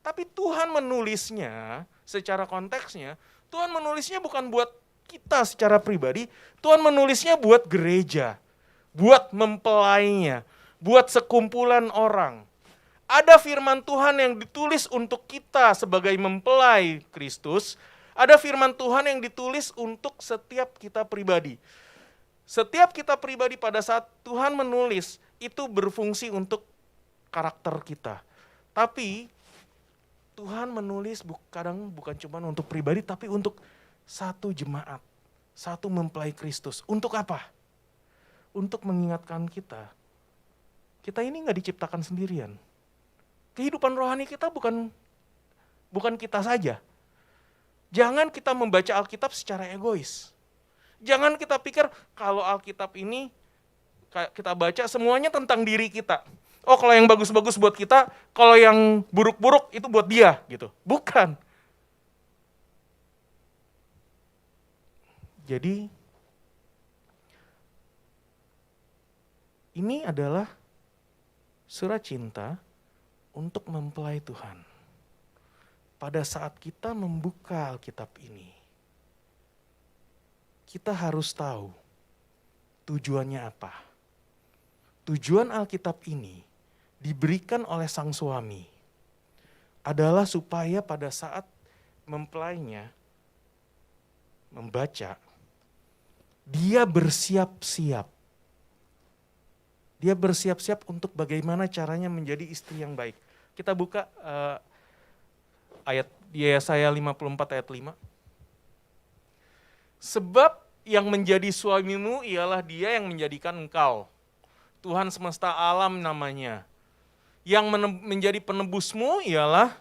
Tapi Tuhan menulisnya, secara konteksnya, Tuhan menulisnya bukan buat kita secara pribadi, Tuhan menulisnya buat gereja, buat mempelainya, buat sekumpulan orang. Ada firman Tuhan yang ditulis untuk kita sebagai mempelai Kristus, ada firman Tuhan yang ditulis untuk setiap kita pribadi. Setiap kita pribadi pada saat Tuhan menulis, itu berfungsi untuk karakter kita. Tapi Tuhan menulis kadang bukan cuma untuk pribadi, tapi untuk satu jemaat, satu mempelai Kristus. Untuk apa? Untuk mengingatkan kita ini nggak diciptakan sendirian. Kehidupan rohani kita bukan kita saja. Jangan kita membaca Alkitab secara egois. Jangan kita pikir kalau Alkitab ini kita baca semuanya tentang diri kita. Oh, kalau yang bagus-bagus buat kita, kalau yang buruk-buruk itu buat dia gitu. Bukan. Jadi Ini adalah surat cinta untuk mempelai Tuhan. Pada saat kita membuka Alkitab ini, kita harus tahu tujuannya apa. Tujuan Alkitab ini diberikan oleh sang suami adalah supaya pada saat mempelainya membaca, dia bersiap-siap. Dia bersiap-siap untuk bagaimana caranya menjadi istri yang baik. Kita buka ayat Yesaya 54 ayat 5. Sebab yang menjadi suamimu ialah dia yang menjadikan engkau. Tuhan semesta alam namanya. Yang menjadi penebusmu ialah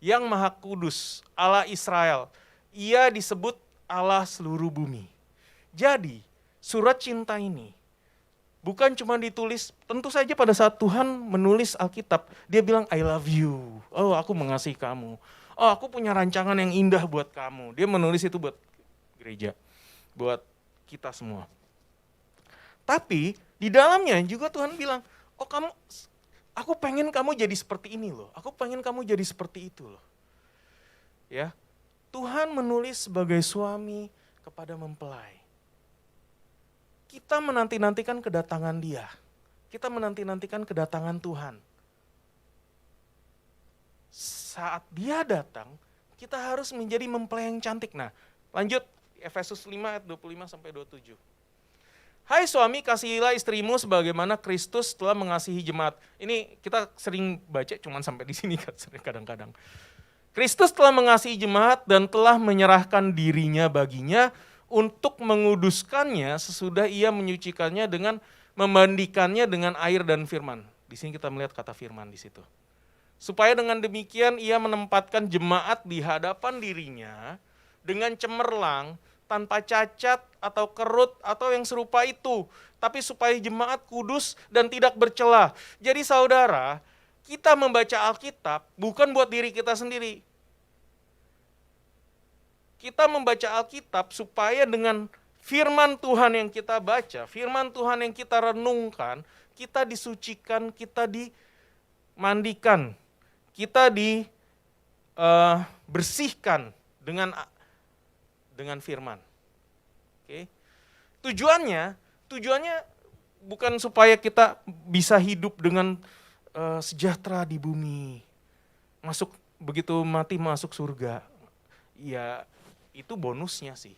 yang Maha Kudus, Allah Israel. Ia disebut Allah seluruh bumi. Jadi surat cinta ini bukan cuma ditulis, tentu saja pada saat Tuhan menulis Alkitab, dia bilang I love you, oh aku mengasihi kamu, oh aku punya rancangan yang indah buat kamu. Dia menulis itu buat gereja, buat kita semua. Tapi di dalamnya juga Tuhan bilang, oh aku pengen kamu jadi seperti ini loh, aku pengen kamu jadi seperti itu loh. Ya, Tuhan menulis sebagai suami kepada mempelai. Kita menanti-nantikan kedatangan dia. Kita menanti-nantikan kedatangan Tuhan. Saat dia datang, kita harus menjadi mempelai yang cantik. Nah, lanjut Efesus 5 ayat 25 sampai 27. Hai suami, kasihilah istrimu sebagaimana Kristus telah mengasihi jemaat. Ini kita sering baca cuman sampai di sini kadang-kadang. Kristus telah mengasihi jemaat dan telah menyerahkan dirinya baginya untuk menguduskannya sesudah ia menyucikannya dengan memandikannya dengan air dan firman. Di sini kita melihat kata firman di situ. Supaya dengan demikian ia menempatkan jemaat di hadapan dirinya dengan cemerlang, tanpa cacat atau kerut atau yang serupa itu. Tapi supaya jemaat kudus dan tidak bercela. Jadi saudara, kita membaca Alkitab bukan buat diri kita sendiri. Kita membaca Alkitab supaya dengan firman Tuhan yang kita baca, firman Tuhan yang kita renungkan, kita disucikan, kita dimandikan, kita dibersihkan dengan firman. Oke. Tujuannya bukan supaya kita bisa hidup dengan sejahtera di bumi, begitu mati masuk surga. Ya, itu bonusnya sih.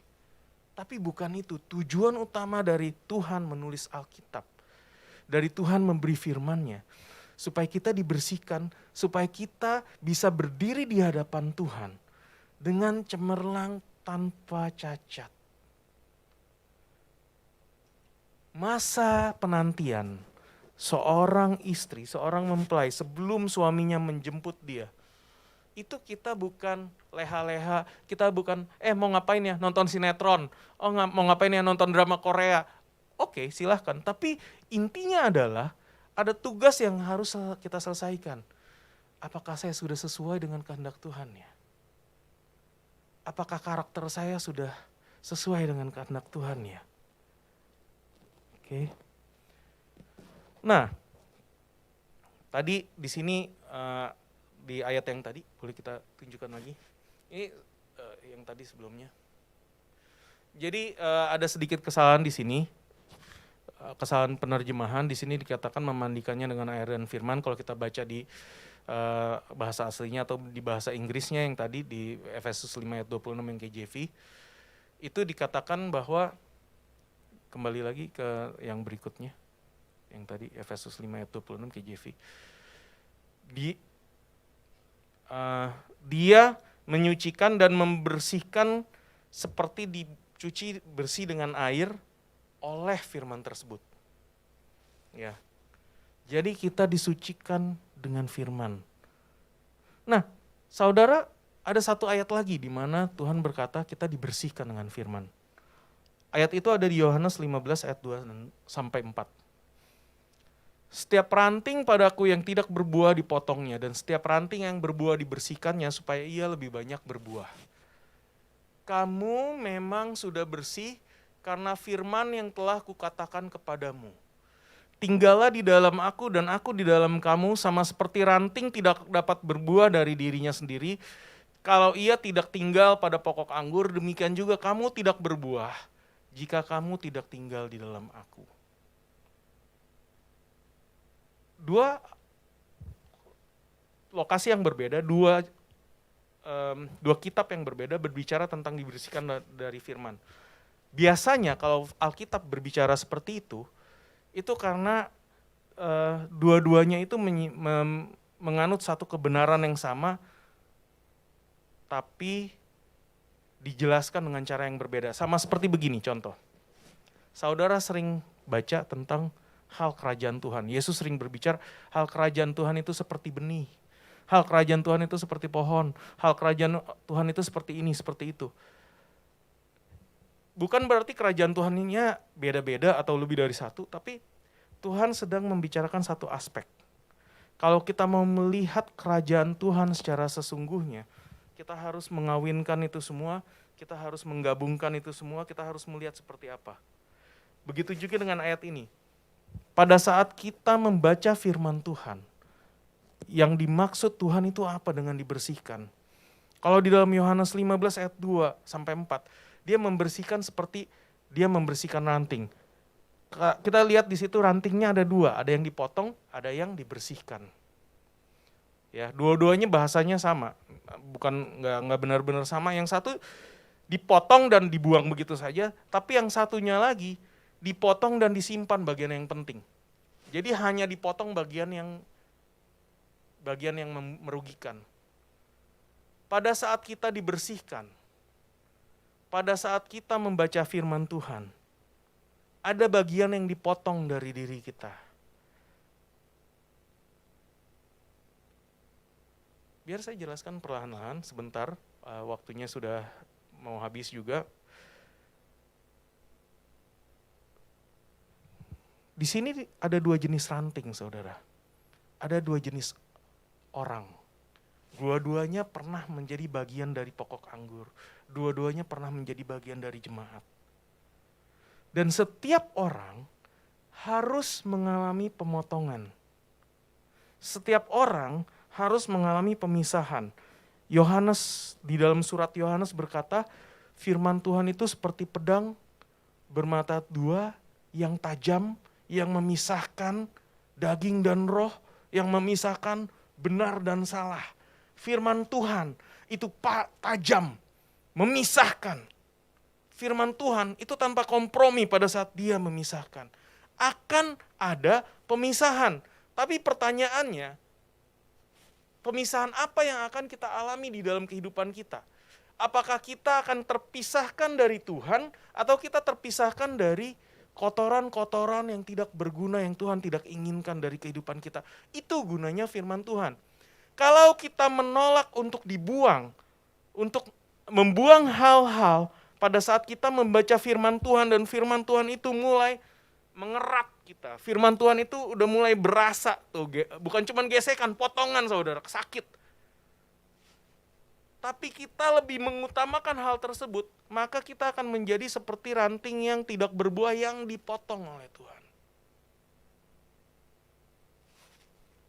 Tapi bukan itu. Tujuan utama dari Tuhan menulis Alkitab, dari Tuhan memberi firman-Nya, supaya kita dibersihkan, supaya kita bisa berdiri di hadapan Tuhan dengan cemerlang tanpa cacat. Masa penantian seorang istri, seorang mempelai sebelum suaminya menjemput dia, itu kita bukan leha-leha, kita bukan mau ngapain ya nonton sinetron, mau ngapain ya nonton drama Korea. Oke, silahkan, tapi intinya adalah ada tugas yang harus kita selesaikan. Apakah saya sudah sesuai dengan kehendak Tuhan ya? Apakah karakter saya sudah sesuai dengan kehendak Tuhan ya? Oke. Nah, tadi di sini di ayat yang tadi, boleh kita tunjukkan lagi. Ini yang tadi sebelumnya. Jadi ada sedikit kesalahan di sini, kesalahan penerjemahan. Di sini dikatakan memandikannya dengan air dan firman. Kalau kita baca di bahasa aslinya atau di bahasa Inggrisnya yang tadi di Efesus 5 ayat 26 yang KJV, itu dikatakan bahwa, kembali lagi ke yang berikutnya, yang tadi Efesus 5 ayat 26 KJV. Dia menyucikan dan membersihkan seperti dicuci bersih dengan air oleh firman tersebut. Ya. Jadi kita disucikan dengan firman. Nah, saudara, ada satu ayat lagi di mana Tuhan berkata kita dibersihkan dengan firman. Ayat itu ada di Yohanes 15 ayat 2 sampai 4. Setiap ranting padaku yang tidak berbuah dipotongnya, dan setiap ranting yang berbuah dibersihkannya supaya ia lebih banyak berbuah. Kamu memang sudah bersih karena firman yang telah kukatakan kepadamu. tinggallah di dalam aku dan aku di dalam kamu, sama seperti ranting tidak dapat berbuah dari dirinya sendiri. Kalau ia tidak tinggal pada pokok anggur, demikian juga kamu tidak berbuah jika kamu tidak tinggal di dalam aku. Dua lokasi yang berbeda, dua kitab yang berbeda berbicara tentang dibersihkan dari firman. Biasanya kalau Alkitab berbicara seperti itu karena dua-duanya itu menganut satu kebenaran yang sama, tapi dijelaskan dengan cara yang berbeda. Sama seperti begini contoh. Saudara sering baca tentang hal kerajaan Tuhan. Yesus sering berbicara hal kerajaan Tuhan itu seperti benih. Hal kerajaan Tuhan itu seperti pohon. Hal kerajaan Tuhan itu seperti ini, seperti itu. Bukan berarti kerajaan Tuhan-nya beda-beda atau lebih dari satu, tapi Tuhan sedang membicarakan satu aspek. Kalau kita mau melihat kerajaan Tuhan secara sesungguhnya, kita harus mengawinkan itu semua, kita harus menggabungkan itu semua, kita harus melihat seperti apa. Begitu juga dengan ayat ini. Pada saat kita membaca firman Tuhan, yang dimaksud Tuhan itu apa dengan dibersihkan? Kalau di dalam Yohanes 15 ayat 2 sampai 4, dia membersihkan seperti dia membersihkan ranting. Kita lihat di situ rantingnya ada dua, ada yang dipotong, ada yang dibersihkan. Ya, dua-duanya bahasanya sama, bukan nggak benar-benar sama. Yang satu dipotong dan dibuang begitu saja, tapi yang satunya lagi dipotong dan disimpan bagian yang penting. Jadi hanya dipotong bagian yang merugikan. Pada saat kita dibersihkan, pada saat kita membaca firman Tuhan, ada bagian yang dipotong dari diri kita. Biar saya jelaskan perlahan-lahan sebentar, waktunya sudah mau habis juga. Di sini ada dua jenis ranting, saudara. Ada dua jenis orang. Dua-duanya pernah menjadi bagian dari pokok anggur. Dua-duanya pernah menjadi bagian dari jemaat. Dan setiap orang harus mengalami pemotongan. Setiap orang harus mengalami pemisahan. Yohanes, di dalam surat Yohanes berkata, firman Tuhan itu seperti pedang bermata dua yang tajam, yang memisahkan daging dan roh, yang memisahkan benar dan salah. Firman Tuhan itu tajam, memisahkan. Firman Tuhan itu tanpa kompromi pada saat dia memisahkan. Akan ada pemisahan. Tapi pertanyaannya, pemisahan apa yang akan kita alami di dalam kehidupan kita? Apakah kita akan terpisahkan dari Tuhan atau kita terpisahkan dari kotoran-kotoran yang tidak berguna yang Tuhan tidak inginkan dari kehidupan kita? Itu gunanya firman Tuhan. Kalau kita menolak untuk dibuang, untuk membuang hal-hal pada saat kita membaca firman Tuhan dan firman Tuhan itu mulai mengerat kita. Firman Tuhan itu udah mulai berasa tuh, bukan cuma gesekan, potongan saudara, sakit. Tapi kita lebih mengutamakan hal tersebut, maka kita akan menjadi seperti ranting yang tidak berbuah yang dipotong oleh Tuhan.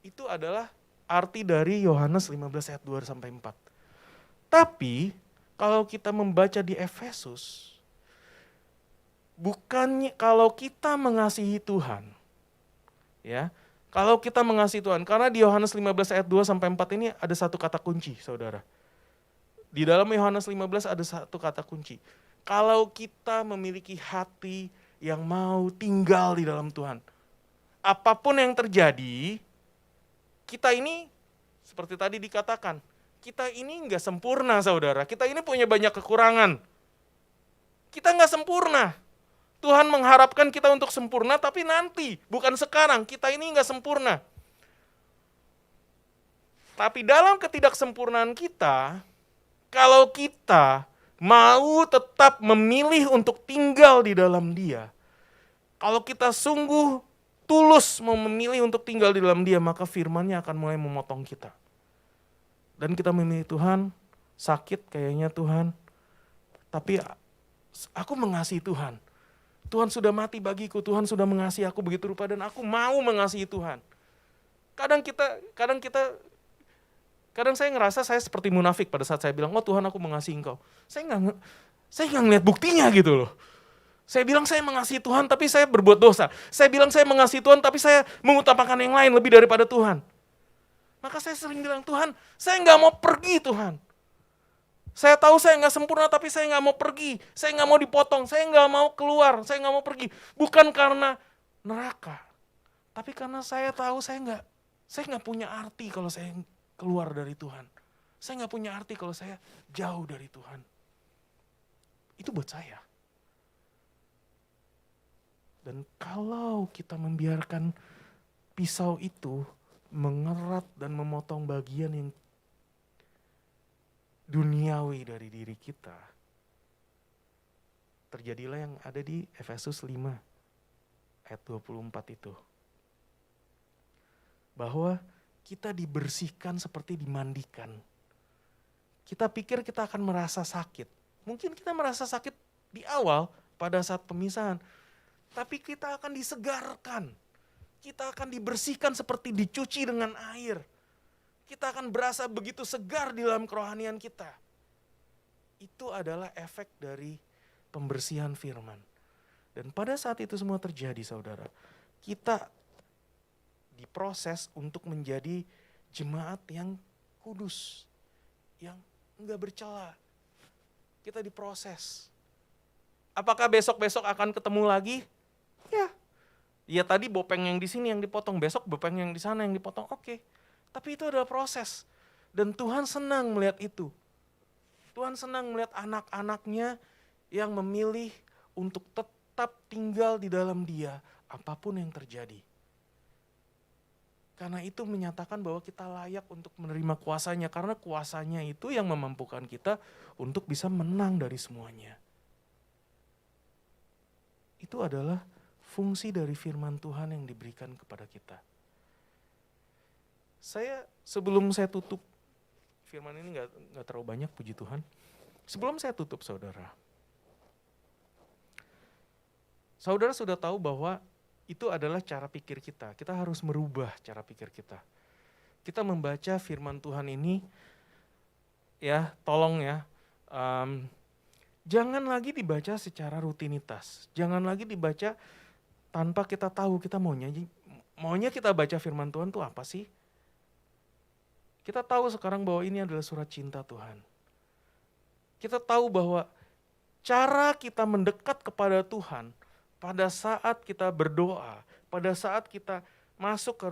Itu adalah arti dari Yohanes 15 ayat 2 sampai 4. Tapi kalau kita membaca di Efesus, bukannya kalau kita mengasihi Tuhan, ya, kalau kita mengasihi Tuhan, karena di Yohanes 15 ayat 2 sampai 4 ini ada satu kata kunci, saudara. Di dalam Yohanes 15 ada satu kata kunci. Kalau kita memiliki hati yang mau tinggal di dalam Tuhan, apapun yang terjadi, kita ini seperti tadi dikatakan, kita ini nggak sempurna, saudara. Kita ini punya banyak kekurangan. Kita nggak sempurna. Tuhan mengharapkan kita untuk sempurna, tapi nanti, bukan sekarang. Kita ini nggak sempurna. Tapi dalam ketidaksempurnaan kita, kalau kita mau tetap memilih untuk tinggal di dalam Dia, kalau kita sungguh tulus mau memilih untuk tinggal di dalam Dia, maka firman-Nya akan mulai memotong kita. Dan kita memilih Tuhan, sakit kayaknya Tuhan, tapi aku mengasihi Tuhan. Tuhan sudah mati bagiku, Tuhan sudah mengasihi aku begitu rupa dan aku mau mengasihi Tuhan. Kadang saya ngerasa saya seperti munafik pada saat saya bilang, oh Tuhan aku mengasihi Engkau. Saya nggak ngeliat buktinya gitu loh. Saya bilang saya mengasihi Tuhan tapi saya berbuat dosa. Saya bilang saya mengasihi Tuhan tapi saya mengutamakan yang lain lebih daripada Tuhan. Maka saya sering bilang, Tuhan saya nggak mau pergi Tuhan. Saya tahu saya nggak sempurna tapi saya nggak mau pergi. Saya nggak mau dipotong, saya nggak mau keluar, saya nggak mau pergi. Bukan karena neraka. Tapi karena saya tahu saya nggak punya arti kalau saya keluar dari Tuhan. Saya nggak punya arti kalau saya jauh dari Tuhan. Itu buat saya. Dan kalau kita membiarkan pisau itu mengerat dan memotong bagian yang duniawi dari diri kita, terjadilah yang ada di Efesus 5 ayat 24 itu. Bahwa kita dibersihkan seperti dimandikan. Kita pikir kita akan merasa sakit. Mungkin kita merasa sakit di awal pada saat pemisahan. Tapi kita akan disegarkan. Kita akan dibersihkan seperti dicuci dengan air. Kita akan berasa begitu segar di dalam kerohanian kita. Itu adalah efek dari pembersihan firman. Dan pada saat itu semua terjadi saudara, kita diproses untuk menjadi jemaat yang kudus, yang enggak bercela. Kita diproses. Apakah besok-besok akan ketemu lagi? Ya tadi bopeng yang di sini yang dipotong, besok bopeng yang di sana yang dipotong, oke. Tapi itu adalah proses. Dan Tuhan senang melihat itu. Tuhan senang melihat anak-anaknya yang memilih untuk tetap tinggal di dalam Dia, apapun yang terjadi. Karena itu menyatakan bahwa kita layak untuk menerima kuasanya, karena kuasanya itu yang memampukan kita untuk bisa menang dari semuanya. Itu adalah fungsi dari firman Tuhan yang diberikan kepada kita. Sebelum saya tutup, firman ini nggak terlalu banyak, puji Tuhan. Sebelum saya tutup saudara sudah tahu bahwa itu adalah cara pikir kita. Kita harus merubah cara pikir kita. Kita membaca firman Tuhan ini, ya tolong ya, jangan lagi dibaca secara rutinitas. Jangan lagi dibaca tanpa kita tahu kita maunya kita baca firman Tuhan itu apa sih? Kita tahu sekarang bahwa ini adalah surat cinta Tuhan. Kita tahu bahwa cara kita mendekat kepada Tuhan pada saat kita berdoa, pada saat kita masuk ke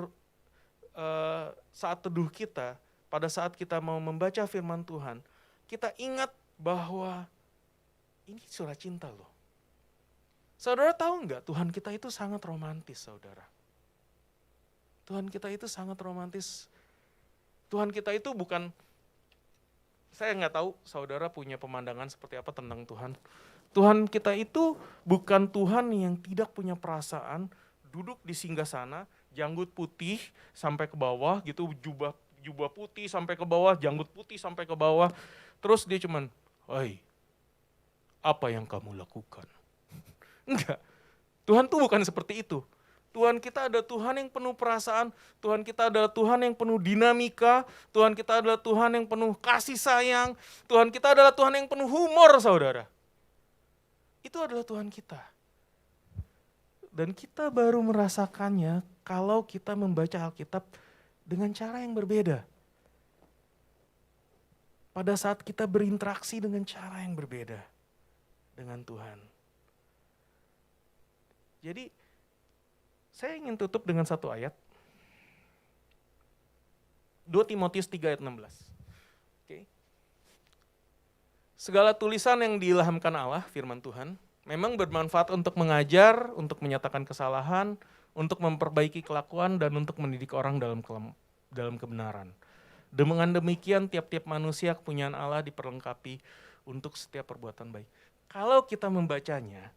saat teduh kita, pada saat kita mau membaca firman Tuhan, kita ingat bahwa ini surat cinta loh. Saudara tahu nggak, Tuhan kita itu sangat romantis saudara. Tuhan kita itu sangat romantis. Tuhan kita itu bukan, saya nggak tahu saudara punya pemandangan seperti apa tentang Tuhan. Tuhan kita itu bukan Tuhan yang tidak punya perasaan, duduk di singgasana, janggut putih sampai ke bawah gitu, jubah putih sampai ke bawah, janggut putih sampai ke bawah. Terus dia cuman, "Hai, apa yang kamu lakukan?" Enggak. Tuhan tuh bukan seperti itu. Tuhan kita adalah Tuhan yang penuh perasaan, Tuhan kita adalah Tuhan yang penuh dinamika, Tuhan kita adalah Tuhan yang penuh kasih sayang, Tuhan kita adalah Tuhan yang penuh humor saudara. Itu adalah Tuhan kita. Dan kita baru merasakannya kalau kita membaca Alkitab dengan cara yang berbeda. Pada saat kita berinteraksi dengan cara yang berbeda dengan Tuhan. Jadi saya ingin tutup dengan satu ayat. 2 Timotius 3 ayat 16. Oke. Segala tulisan yang diilhamkan Allah, firman Tuhan, memang bermanfaat untuk mengajar, untuk menyatakan kesalahan, untuk memperbaiki kelakuan, dan untuk mendidik orang dalam kebenaran. Dengan demikian tiap-tiap manusia kepunyaan Allah diperlengkapi untuk setiap perbuatan baik. Kalau kita membacanya,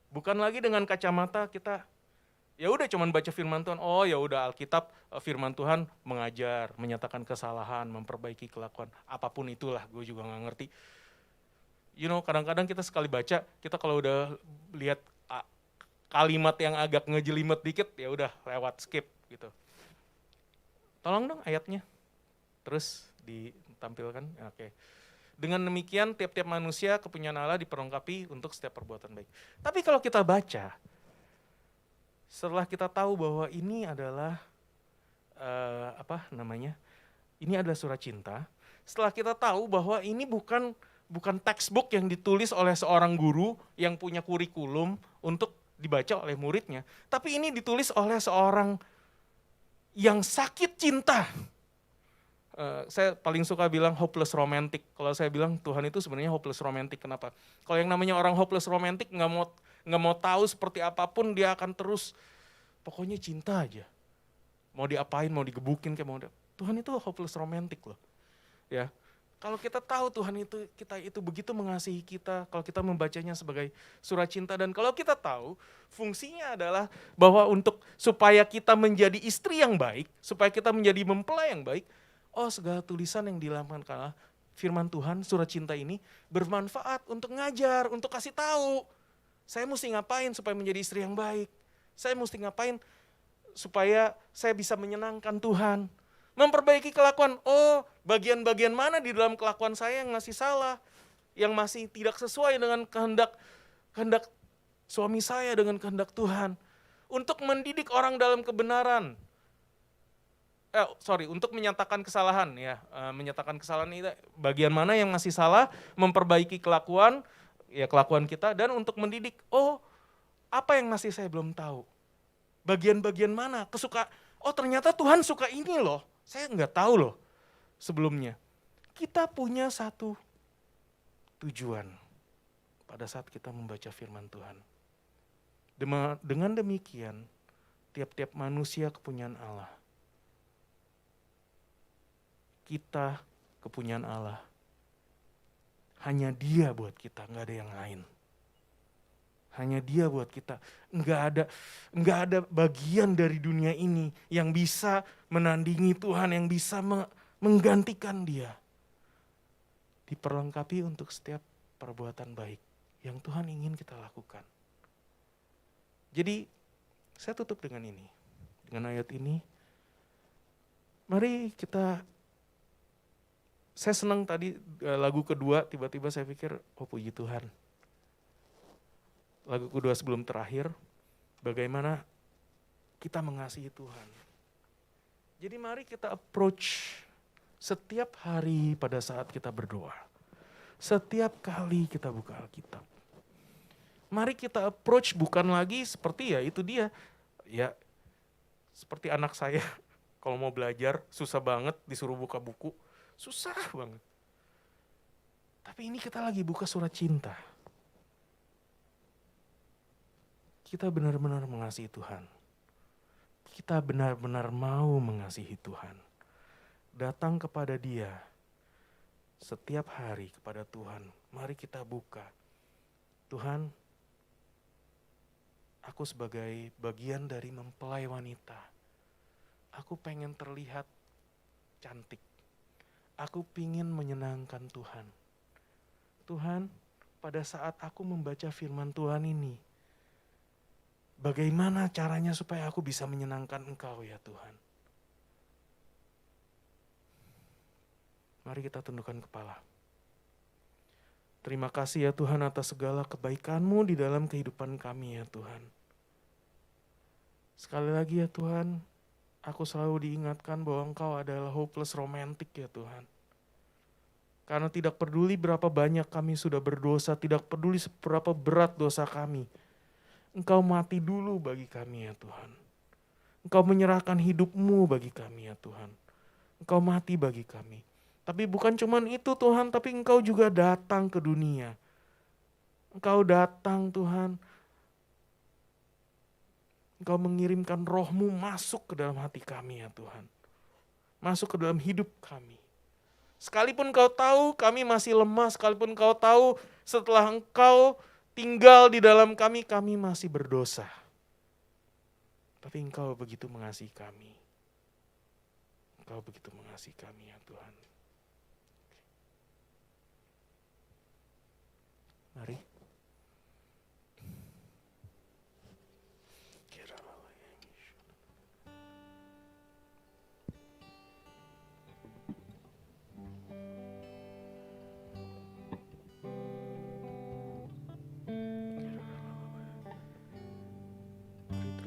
bukan lagi dengan kacamata kita, ya udah cuman baca firman Tuhan, oh ya udah Alkitab firman Tuhan mengajar, menyatakan kesalahan, memperbaiki kelakuan, apapun itulah, gue juga nggak ngerti. Kadang-kadang kita sekali baca, kita kalau udah lihat kalimat yang agak ngejelimet dikit, ya udah lewat, skip gitu. Tolong dong ayatnya. Terus ditampilkan. Oke. Dengan demikian tiap-tiap manusia kepunyaan Allah diperlengkapi untuk setiap perbuatan baik. Tapi kalau kita baca, setelah kita tahu bahwa ini adalah ini adalah surat cinta. Setelah kita tahu bahwa ini bukan textbook yang ditulis oleh seorang guru yang punya kurikulum untuk dibaca oleh muridnya, tapi ini ditulis oleh seorang yang sakit cinta. Saya paling suka bilang hopeless romantic. Kalau saya bilang Tuhan itu sebenarnya hopeless romantic. Kenapa? Kalau yang namanya orang hopeless romantic nggak mau tahu seperti apapun, dia akan terus pokoknya cinta aja. Mau diapain, mau digebukin kayak Tuhan itu hopeless romantic loh. Ya. Kalau kita tahu Tuhan kita itu begitu mengasihi kita, kalau kita membacanya sebagai surat cinta, dan kalau kita tahu fungsinya adalah bahwa supaya kita menjadi istri yang baik, supaya kita menjadi mempelai yang baik, segala tulisan yang dilakukan firman Tuhan, surat cinta ini bermanfaat untuk ngajar, untuk kasih tahu. Saya mesti ngapain supaya menjadi istri yang baik? Saya mesti ngapain supaya saya bisa menyenangkan Tuhan? Memperbaiki kelakuan, bagian-bagian mana di dalam kelakuan saya yang masih salah, yang masih tidak sesuai dengan kehendak suami saya, dengan kehendak Tuhan. Untuk mendidik orang dalam kebenaran. Untuk menyatakan kesalahan ya, menyatakan kesalahan itu bagian mana yang masih salah, memperbaiki kelakuan kita, dan untuk mendidik, apa yang masih saya belum tahu, bagian-bagian mana, ternyata Tuhan suka ini loh, saya nggak tahu loh sebelumnya. Kita punya satu tujuan pada saat kita membaca firman Tuhan. Dengan demikian, tiap-tiap manusia kepunyaan Allah. Kita kepunyaan Allah. Hanya Dia buat kita, nggak ada yang lain. Hanya Dia buat kita. Nggak ada bagian dari dunia ini yang bisa menandingi Tuhan, yang bisa menggantikan Dia. Diperlengkapi untuk setiap perbuatan baik yang Tuhan ingin kita lakukan. Jadi saya tutup dengan ini, dengan ayat ini. Mari saya senang tadi lagu kedua, tiba-tiba saya pikir, puji Tuhan. Lagu kedua sebelum terakhir, bagaimana kita mengasihi Tuhan. Jadi mari kita approach setiap hari pada saat kita berdoa. Setiap kali kita buka Alkitab. Mari kita approach bukan lagi seperti itu dia. Ya, seperti anak saya kalau mau belajar susah banget disuruh buka buku. Susah banget. Tapi ini kita lagi buka surat cinta. Kita benar-benar mengasihi Tuhan. Kita benar-benar mau mengasihi Tuhan. Datang kepada Dia. Setiap hari kepada Tuhan. Mari kita buka. Tuhan, aku sebagai bagian dari mempelai wanita. Aku pengen terlihat cantik. Aku pingin menyenangkan Tuhan. Tuhan, pada saat aku membaca firman Tuhan ini, bagaimana caranya supaya aku bisa menyenangkan Engkau ya Tuhan? Mari kita tundukkan kepala. Terima kasih ya Tuhan atas segala kebaikan-Mu di dalam kehidupan kami ya Tuhan. Sekali lagi ya Tuhan, aku selalu diingatkan bahwa Engkau adalah hopeless romantic ya Tuhan. Karena tidak peduli berapa banyak kami sudah berdosa, tidak peduli seberapa berat dosa kami. Engkau mati dulu bagi kami ya Tuhan. Engkau menyerahkan hidup-Mu bagi kami ya Tuhan. Engkau mati bagi kami. Tapi bukan cuma itu Tuhan, tapi Engkau juga datang ke dunia. Engkau datang Tuhan. Engkau mengirimkan Roh-Mu masuk ke dalam hati kami ya Tuhan. Masuk ke dalam hidup kami. Sekalipun Engkau tahu kami masih lemah, sekalipun Engkau tahu setelah Engkau tinggal di dalam kami, kami masih berdosa. Tapi Engkau begitu mengasihi kami. Engkau begitu mengasihi kami ya Tuhan. Mari.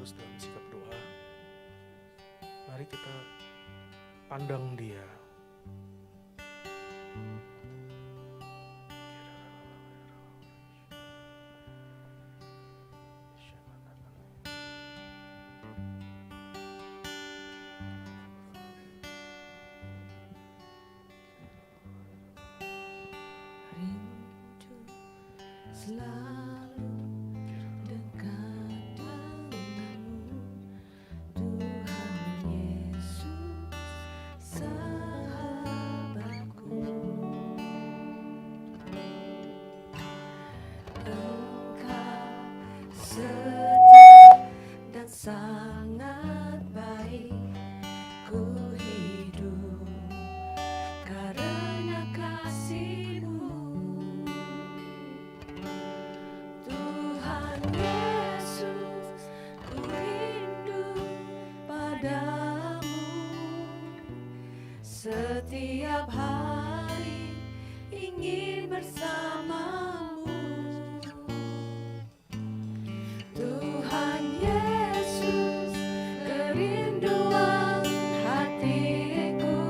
terus dalam sikap doa. Mari kita pandang Dia. Rindu selalu dekat denganmu, Tuhan Yesus sahabatku. Engkau setia dan sangat baik, ku hidup karena kasih-Mu. Tuhan Yesus, ku rindu padamu, setiap hari ingin bersamamu. Tuhan Yesus, kerinduan hatiku,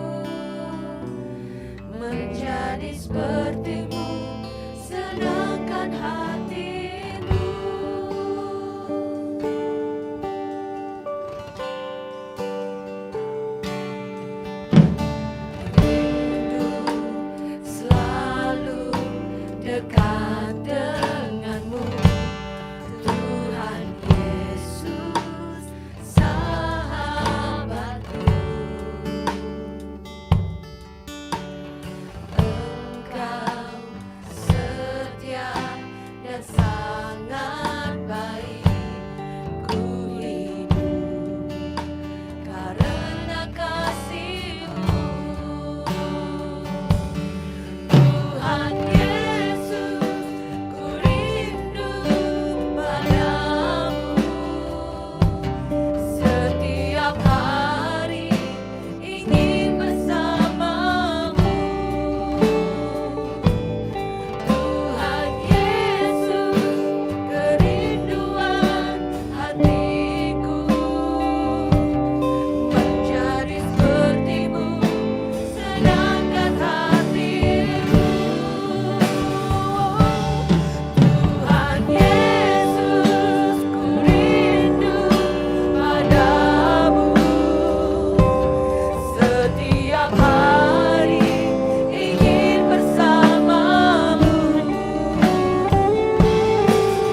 menjadi seperti-Mu, senangkan hati-Mu. Rindu selalu dekat denganmu, Tuhan Yesus sahabatku. Engkau setia dan sangat baik, ku hidup karena kasih-Mu. Tuhan Yesus, ku rindu padamu, setiap hari ingin bersamamu. Tuhan Yesus, kerinduan hatiku, menjadi seperti-Mu, senangkan hati-Mu. Tuhan Yesus, ku rindu padamu, setiap hari ingin bersamamu.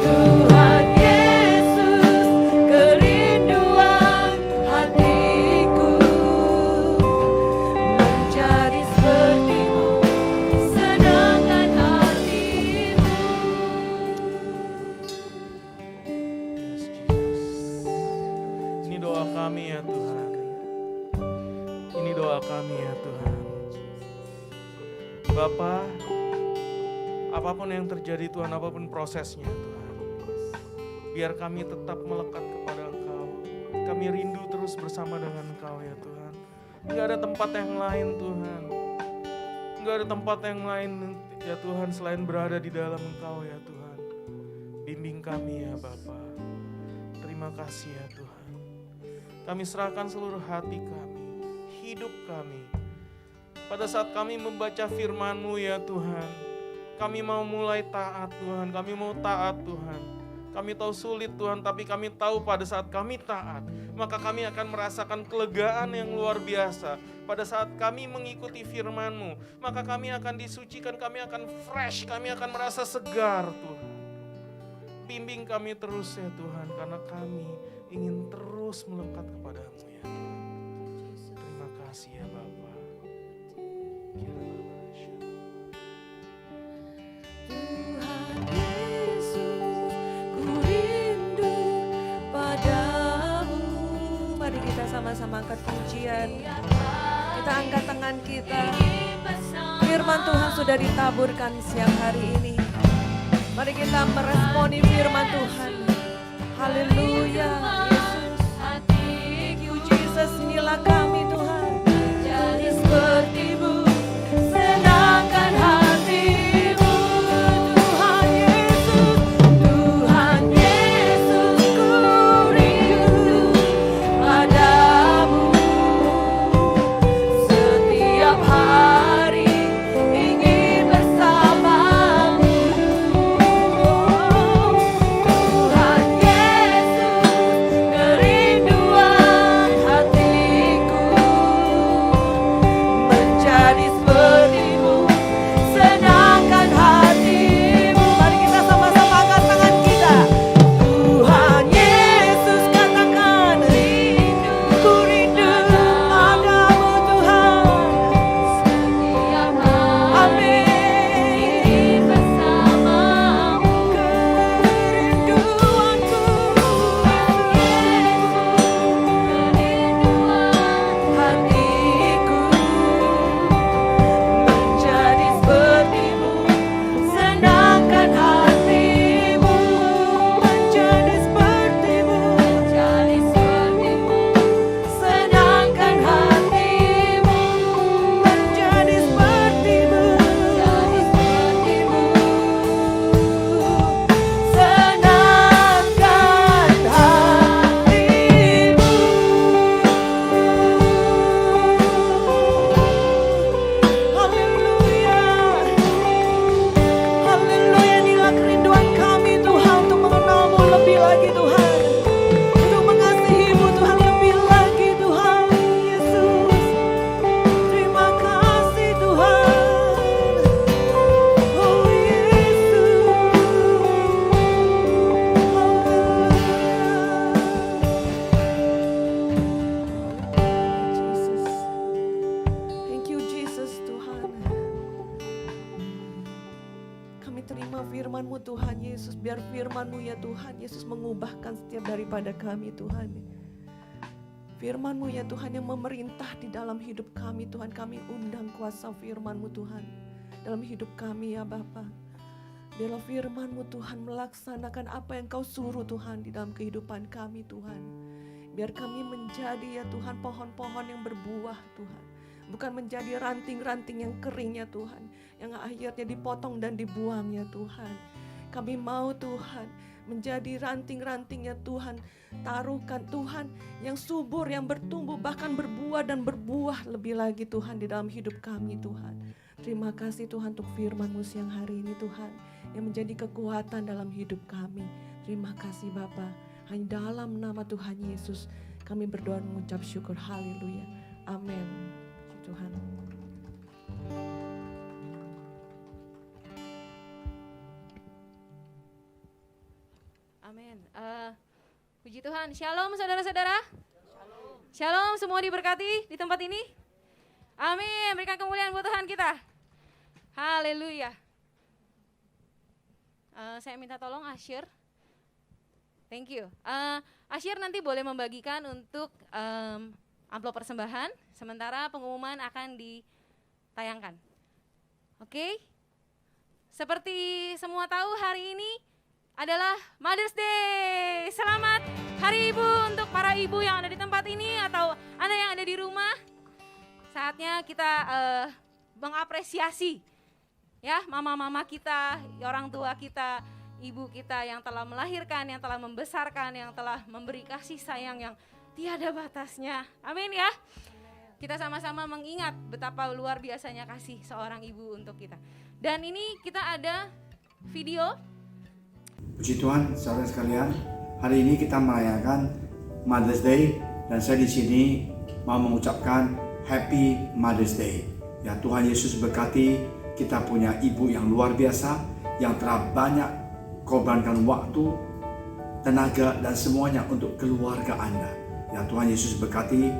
Tuhan Yesus, kerinduan hatiku, menjadi seperti-Mu, senangkan hati-Mu. Yes, Jesus. Ini doa kami ya Tuhan. Ini doa kami ya Tuhan. Bapa, apapun yang terjadi Tuhan, apapun prosesnya Tuhan, biar kami tetap melekat kepada Engkau. Kami rindu terus bersama dengan Engkau ya Tuhan. Enggak ada tempat yang lain Tuhan. Enggak ada tempat yang lain ya Tuhan selain berada di dalam Engkau ya Tuhan. Bimbing kami ya Bapa. Terima kasih ya Tuhan. Kami serahkan seluruh hati kami, hidup kami. Pada saat kami membaca firman-Mu ya Tuhan, kami mau mulai taat Tuhan, kami mau taat Tuhan. Kami tahu sulit Tuhan, tapi kami tahu pada saat kami taat, maka kami akan merasakan kelegaan yang luar biasa. Pada saat kami mengikuti firman-Mu, maka kami akan disucikan, kami akan fresh, kami akan merasa segar Tuhan. Bimbing kami terus ya Tuhan, karena kami ingin terus melekat kepada-Mu ya Tuhan. Terima kasih ya Bapa. Tuhan Yesus, ku rindu padamu. Mari kita sama-sama angkat pujian. Kita angkat tangan kita. Firman Tuhan sudah ditaburkan siang hari ini. Mari kita meresponi firman Tuhan. Haleluya. Yesus, thank you Jesus, inilah kami Tuhan. Jadi seperti-Mu, senangkan hati-Mu. Tuhan Yesus, ku rindu firman-Mu ya Tuhan Yesus mengubahkan setiap daripada kami Tuhan. Firman-Mu ya Tuhan yang memerintah di dalam hidup kami Tuhan. Kami undang kuasa firman-Mu Tuhan dalam hidup kami ya Bapa. Biarlah firman-Mu Tuhan melaksanakan apa yang Kau suruh Tuhan di dalam kehidupan kami Tuhan. Biar kami menjadi ya Tuhan pohon-pohon yang berbuah Tuhan. Bukan menjadi ranting-ranting yang kering ya Tuhan, yang akhirnya dipotong dan dibuang ya Tuhan. Kami mau Tuhan menjadi ranting-ranting ya Tuhan. Taruhkan Tuhan yang subur, yang bertumbuh, bahkan berbuah dan berbuah lebih lagi Tuhan di dalam hidup kami Tuhan. Terima kasih Tuhan untuk firman-Mu siang hari ini Tuhan, yang menjadi kekuatan dalam hidup kami. Terima kasih Bapa. Hanya dalam nama Tuhan Yesus kami berdoa dan mengucap syukur. Haleluya. Amin. Tuhan. Amin. Puji Tuhan. Shalom saudara-saudara. Shalom semua diberkati di tempat ini. Amin. Berikan kemuliaan buat Tuhan kita. Haleluya. Saya minta tolong Asyir. Thank you. Asyir nanti boleh membagikan untuk amplop persembahan, sementara pengumuman akan ditayangkan. Oke? Seperti semua tahu, hari ini adalah Mother's Day. Selamat Hari Ibu untuk para ibu yang ada di tempat ini atau Anda yang ada di rumah. Saatnya kita mengapresiasi ya mama-mama kita, orang tua kita, ibu kita yang telah melahirkan, yang telah membesarkan, yang telah memberi kasih sayang yang tiada batasnya. Amin ya. Kita sama-sama mengingat betapa luar biasanya kasih seorang ibu untuk kita. Dan ini kita ada video. Puji Tuhan, saudara sekalian. Hari ini kita merayakan Mother's Day dan saya di sini mau mengucapkan Happy Mother's Day. Ya, Tuhan Yesus berkati kita punya ibu yang luar biasa yang telah banyak korbankan waktu, tenaga dan semuanya untuk keluarga Anda. Ya, Tuhan Yesus berkati,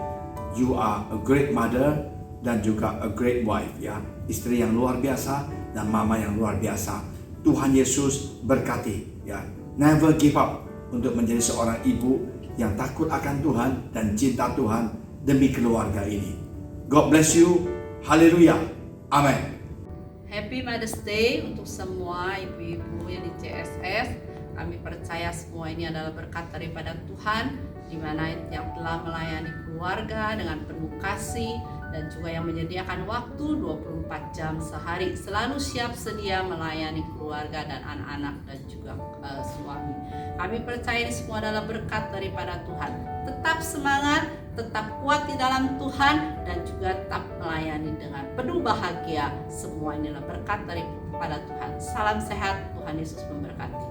you are a great mother dan juga a great wife, ya, istri yang luar biasa dan mama yang luar biasa. Tuhan Yesus berkati, ya, never give up untuk menjadi seorang ibu yang takut akan Tuhan dan cinta Tuhan demi keluarga ini. God bless you, haleluya, amin. Happy Mother's Day untuk semua ibu-ibu yang di CSS. Kami percaya semua ini adalah berkat daripada Tuhan, di mana yang telah melayani keluarga dengan penuh kasih dan juga yang menyediakan waktu 24 jam sehari, selalu siap sedia melayani keluarga dan anak-anak dan juga suami. Kami percaya ini semua adalah berkat daripada Tuhan. Tetap semangat, tetap kuat di dalam Tuhan dan juga tetap melayani dengan penuh bahagia. Semua inilah berkat daripada Tuhan. Salam sehat, Tuhan Yesus memberkati.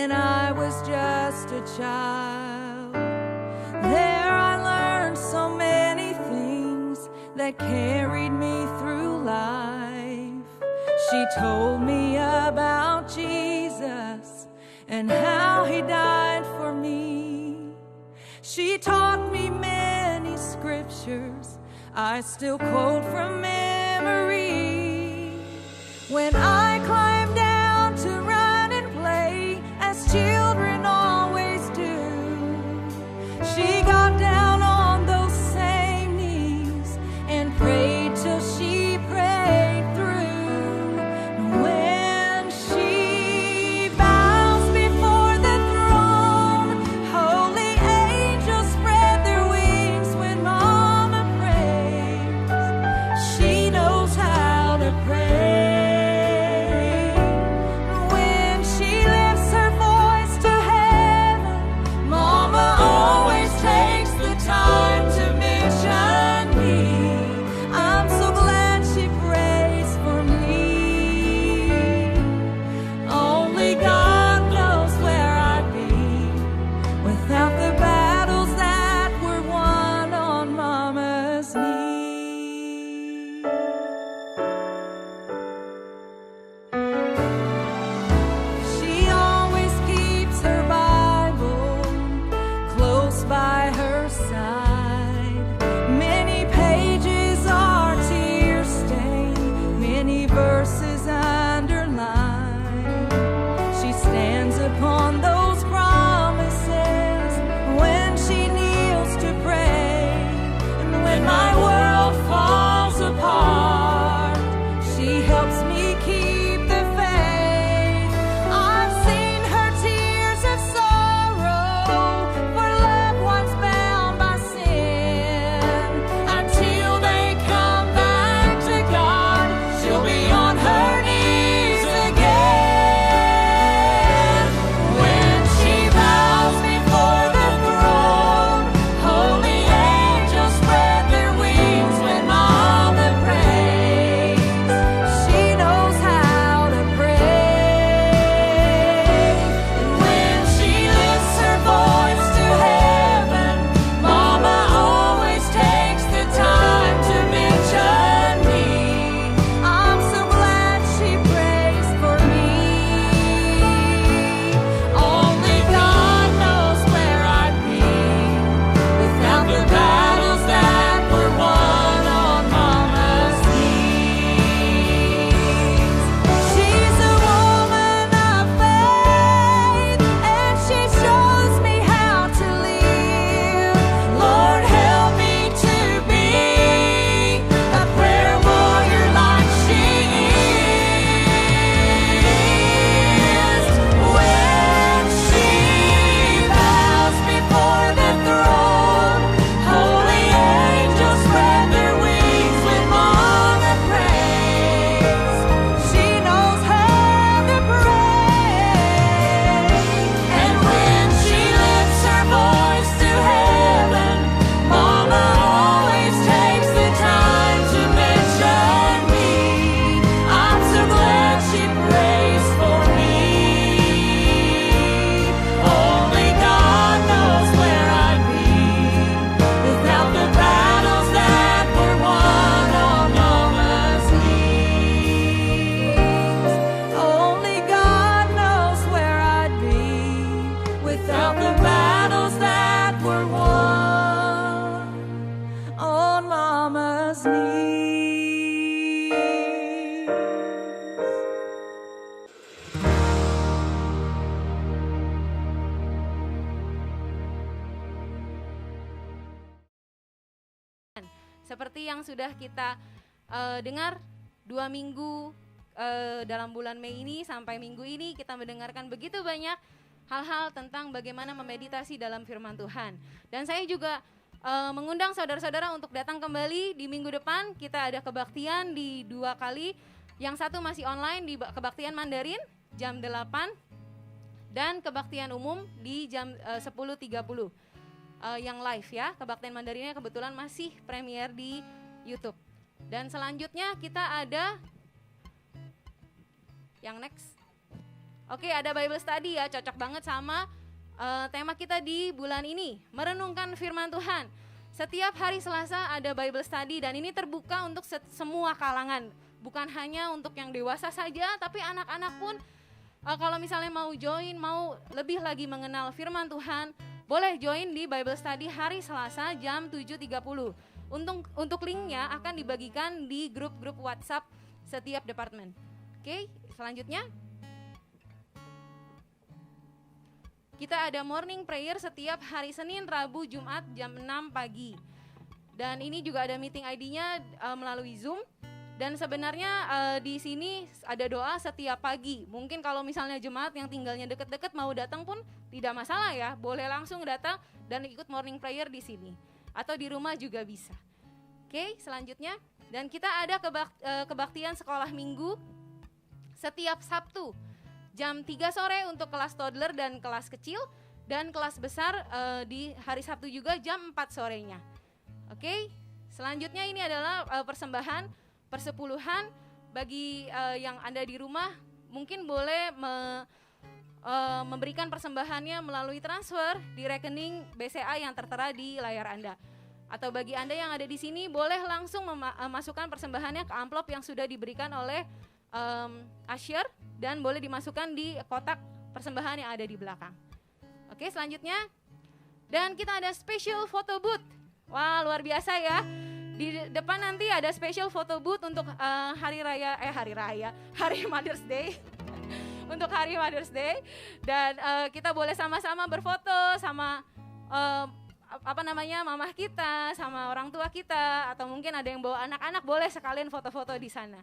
when I was just a child. There I learned so many things that carried me through life. She told me about Jesus and how he died for me. She taught me many scriptures I still quote from memory. When I climbed down to run and play, as children always do, she got down on those same knees and prayed till she prayed through. When she bows before the throne, holy angels spread their wings. When Mama prays, she knows how to pray. When she lifts her voice to heaven, Mama always takes the time to mention me. I'm so glad she prays for me. Only God knows where I'd be without the battles that were won on Mama's knee. She always keeps her Bible close by her side. Many pages are tear stained, many verses underlined. She stands upon those promises when she kneels to pray. And when my world falls apart, she helps me keep the faith. I've seen her tears of sorrow for loved ones bound by sin. Until they come back to God, she'll be on her knees again. When she bows before the throne, holy angels spread their wings. When Mama prays, she knows how to pray. And when she lifts her voice to heaven, Mama always takes the time to mention me. I'm so glad she prays for me. Only God knows where I'd be without the battles that were won on Mama's knees. She's a woman of faith, and she shows me how to live. Lord, help me to be a prayer warrior like she is. When she bows before the throne, holy angels spread their wings. When Mama prays, she knows how to pray. And when she lifts her voice to heaven, Mama always takes the time to mention me. I'm so glad she prays for me. Only God knows where I'd be without the battles that were won on Mama's knees. Only God knows where I'd be without the battles that were won on Mama's knees. Seperti yang sudah kita dengar 2 minggu dalam bulan Mei ini sampai minggu ini kita mendengarkan begitu banyak hal-hal tentang bagaimana memeditasi dalam firman Tuhan. Dan saya juga mengundang saudara-saudara untuk datang kembali di minggu depan. Kita ada kebaktian di 2 kali. Yang satu masih online di kebaktian Mandarin jam 8 dan kebaktian umum di jam 10.30. Yang live ya, kebaktian Mandarinnya kebetulan masih premier di YouTube. Dan selanjutnya kita ada yang next Oke, ada Bible study ya, cocok banget sama tema kita di bulan ini, merenungkan firman Tuhan. Setiap hari Selasa ada Bible study dan ini terbuka untuk semua kalangan. Bukan hanya untuk yang dewasa saja, tapi anak-anak pun kalau misalnya mau join, mau lebih lagi mengenal firman Tuhan, boleh join di Bible study hari Selasa jam 7.30. Untuk linknya akan dibagikan di grup-grup WhatsApp setiap departemen. Oke, selanjutnya kita ada morning prayer setiap hari Senin, Rabu, Jumat jam 6 pagi. Dan ini juga ada meeting ID-nya melalui Zoom. Dan sebenarnya di sini ada doa setiap pagi. Mungkin kalau misalnya jemaat yang tinggalnya deket-deket mau datang pun tidak masalah ya. Boleh langsung datang dan ikut morning prayer di sini. Atau di rumah juga bisa. Oke, selanjutnya. Dan kita ada kebaktian sekolah minggu setiap Sabtu. Jam 3 sore untuk kelas toddler dan kelas kecil. Dan kelas besar di hari Sabtu juga jam 4 sorenya. Oke, selanjutnya ini adalah persembahan persepuluhan. Bagi yang Anda di rumah mungkin boleh memberikan persembahannya melalui transfer di rekening BCA yang tertera di layar Anda. Atau bagi Anda yang ada di sini boleh langsung memasukkan persembahannya ke amplop yang sudah diberikan oleh Asher dan boleh dimasukkan di kotak persembahan yang ada di belakang. Oke, selanjutnya. Dan kita ada special photo booth. Wah, luar biasa ya. Di depan nanti ada special photo booth untuk hari Mother's Day. Untuk hari Mother's Day. Dan kita boleh sama-sama berfoto sama mamah kita, sama orang tua kita, atau mungkin ada yang bawa anak-anak, boleh sekalian foto-foto di sana.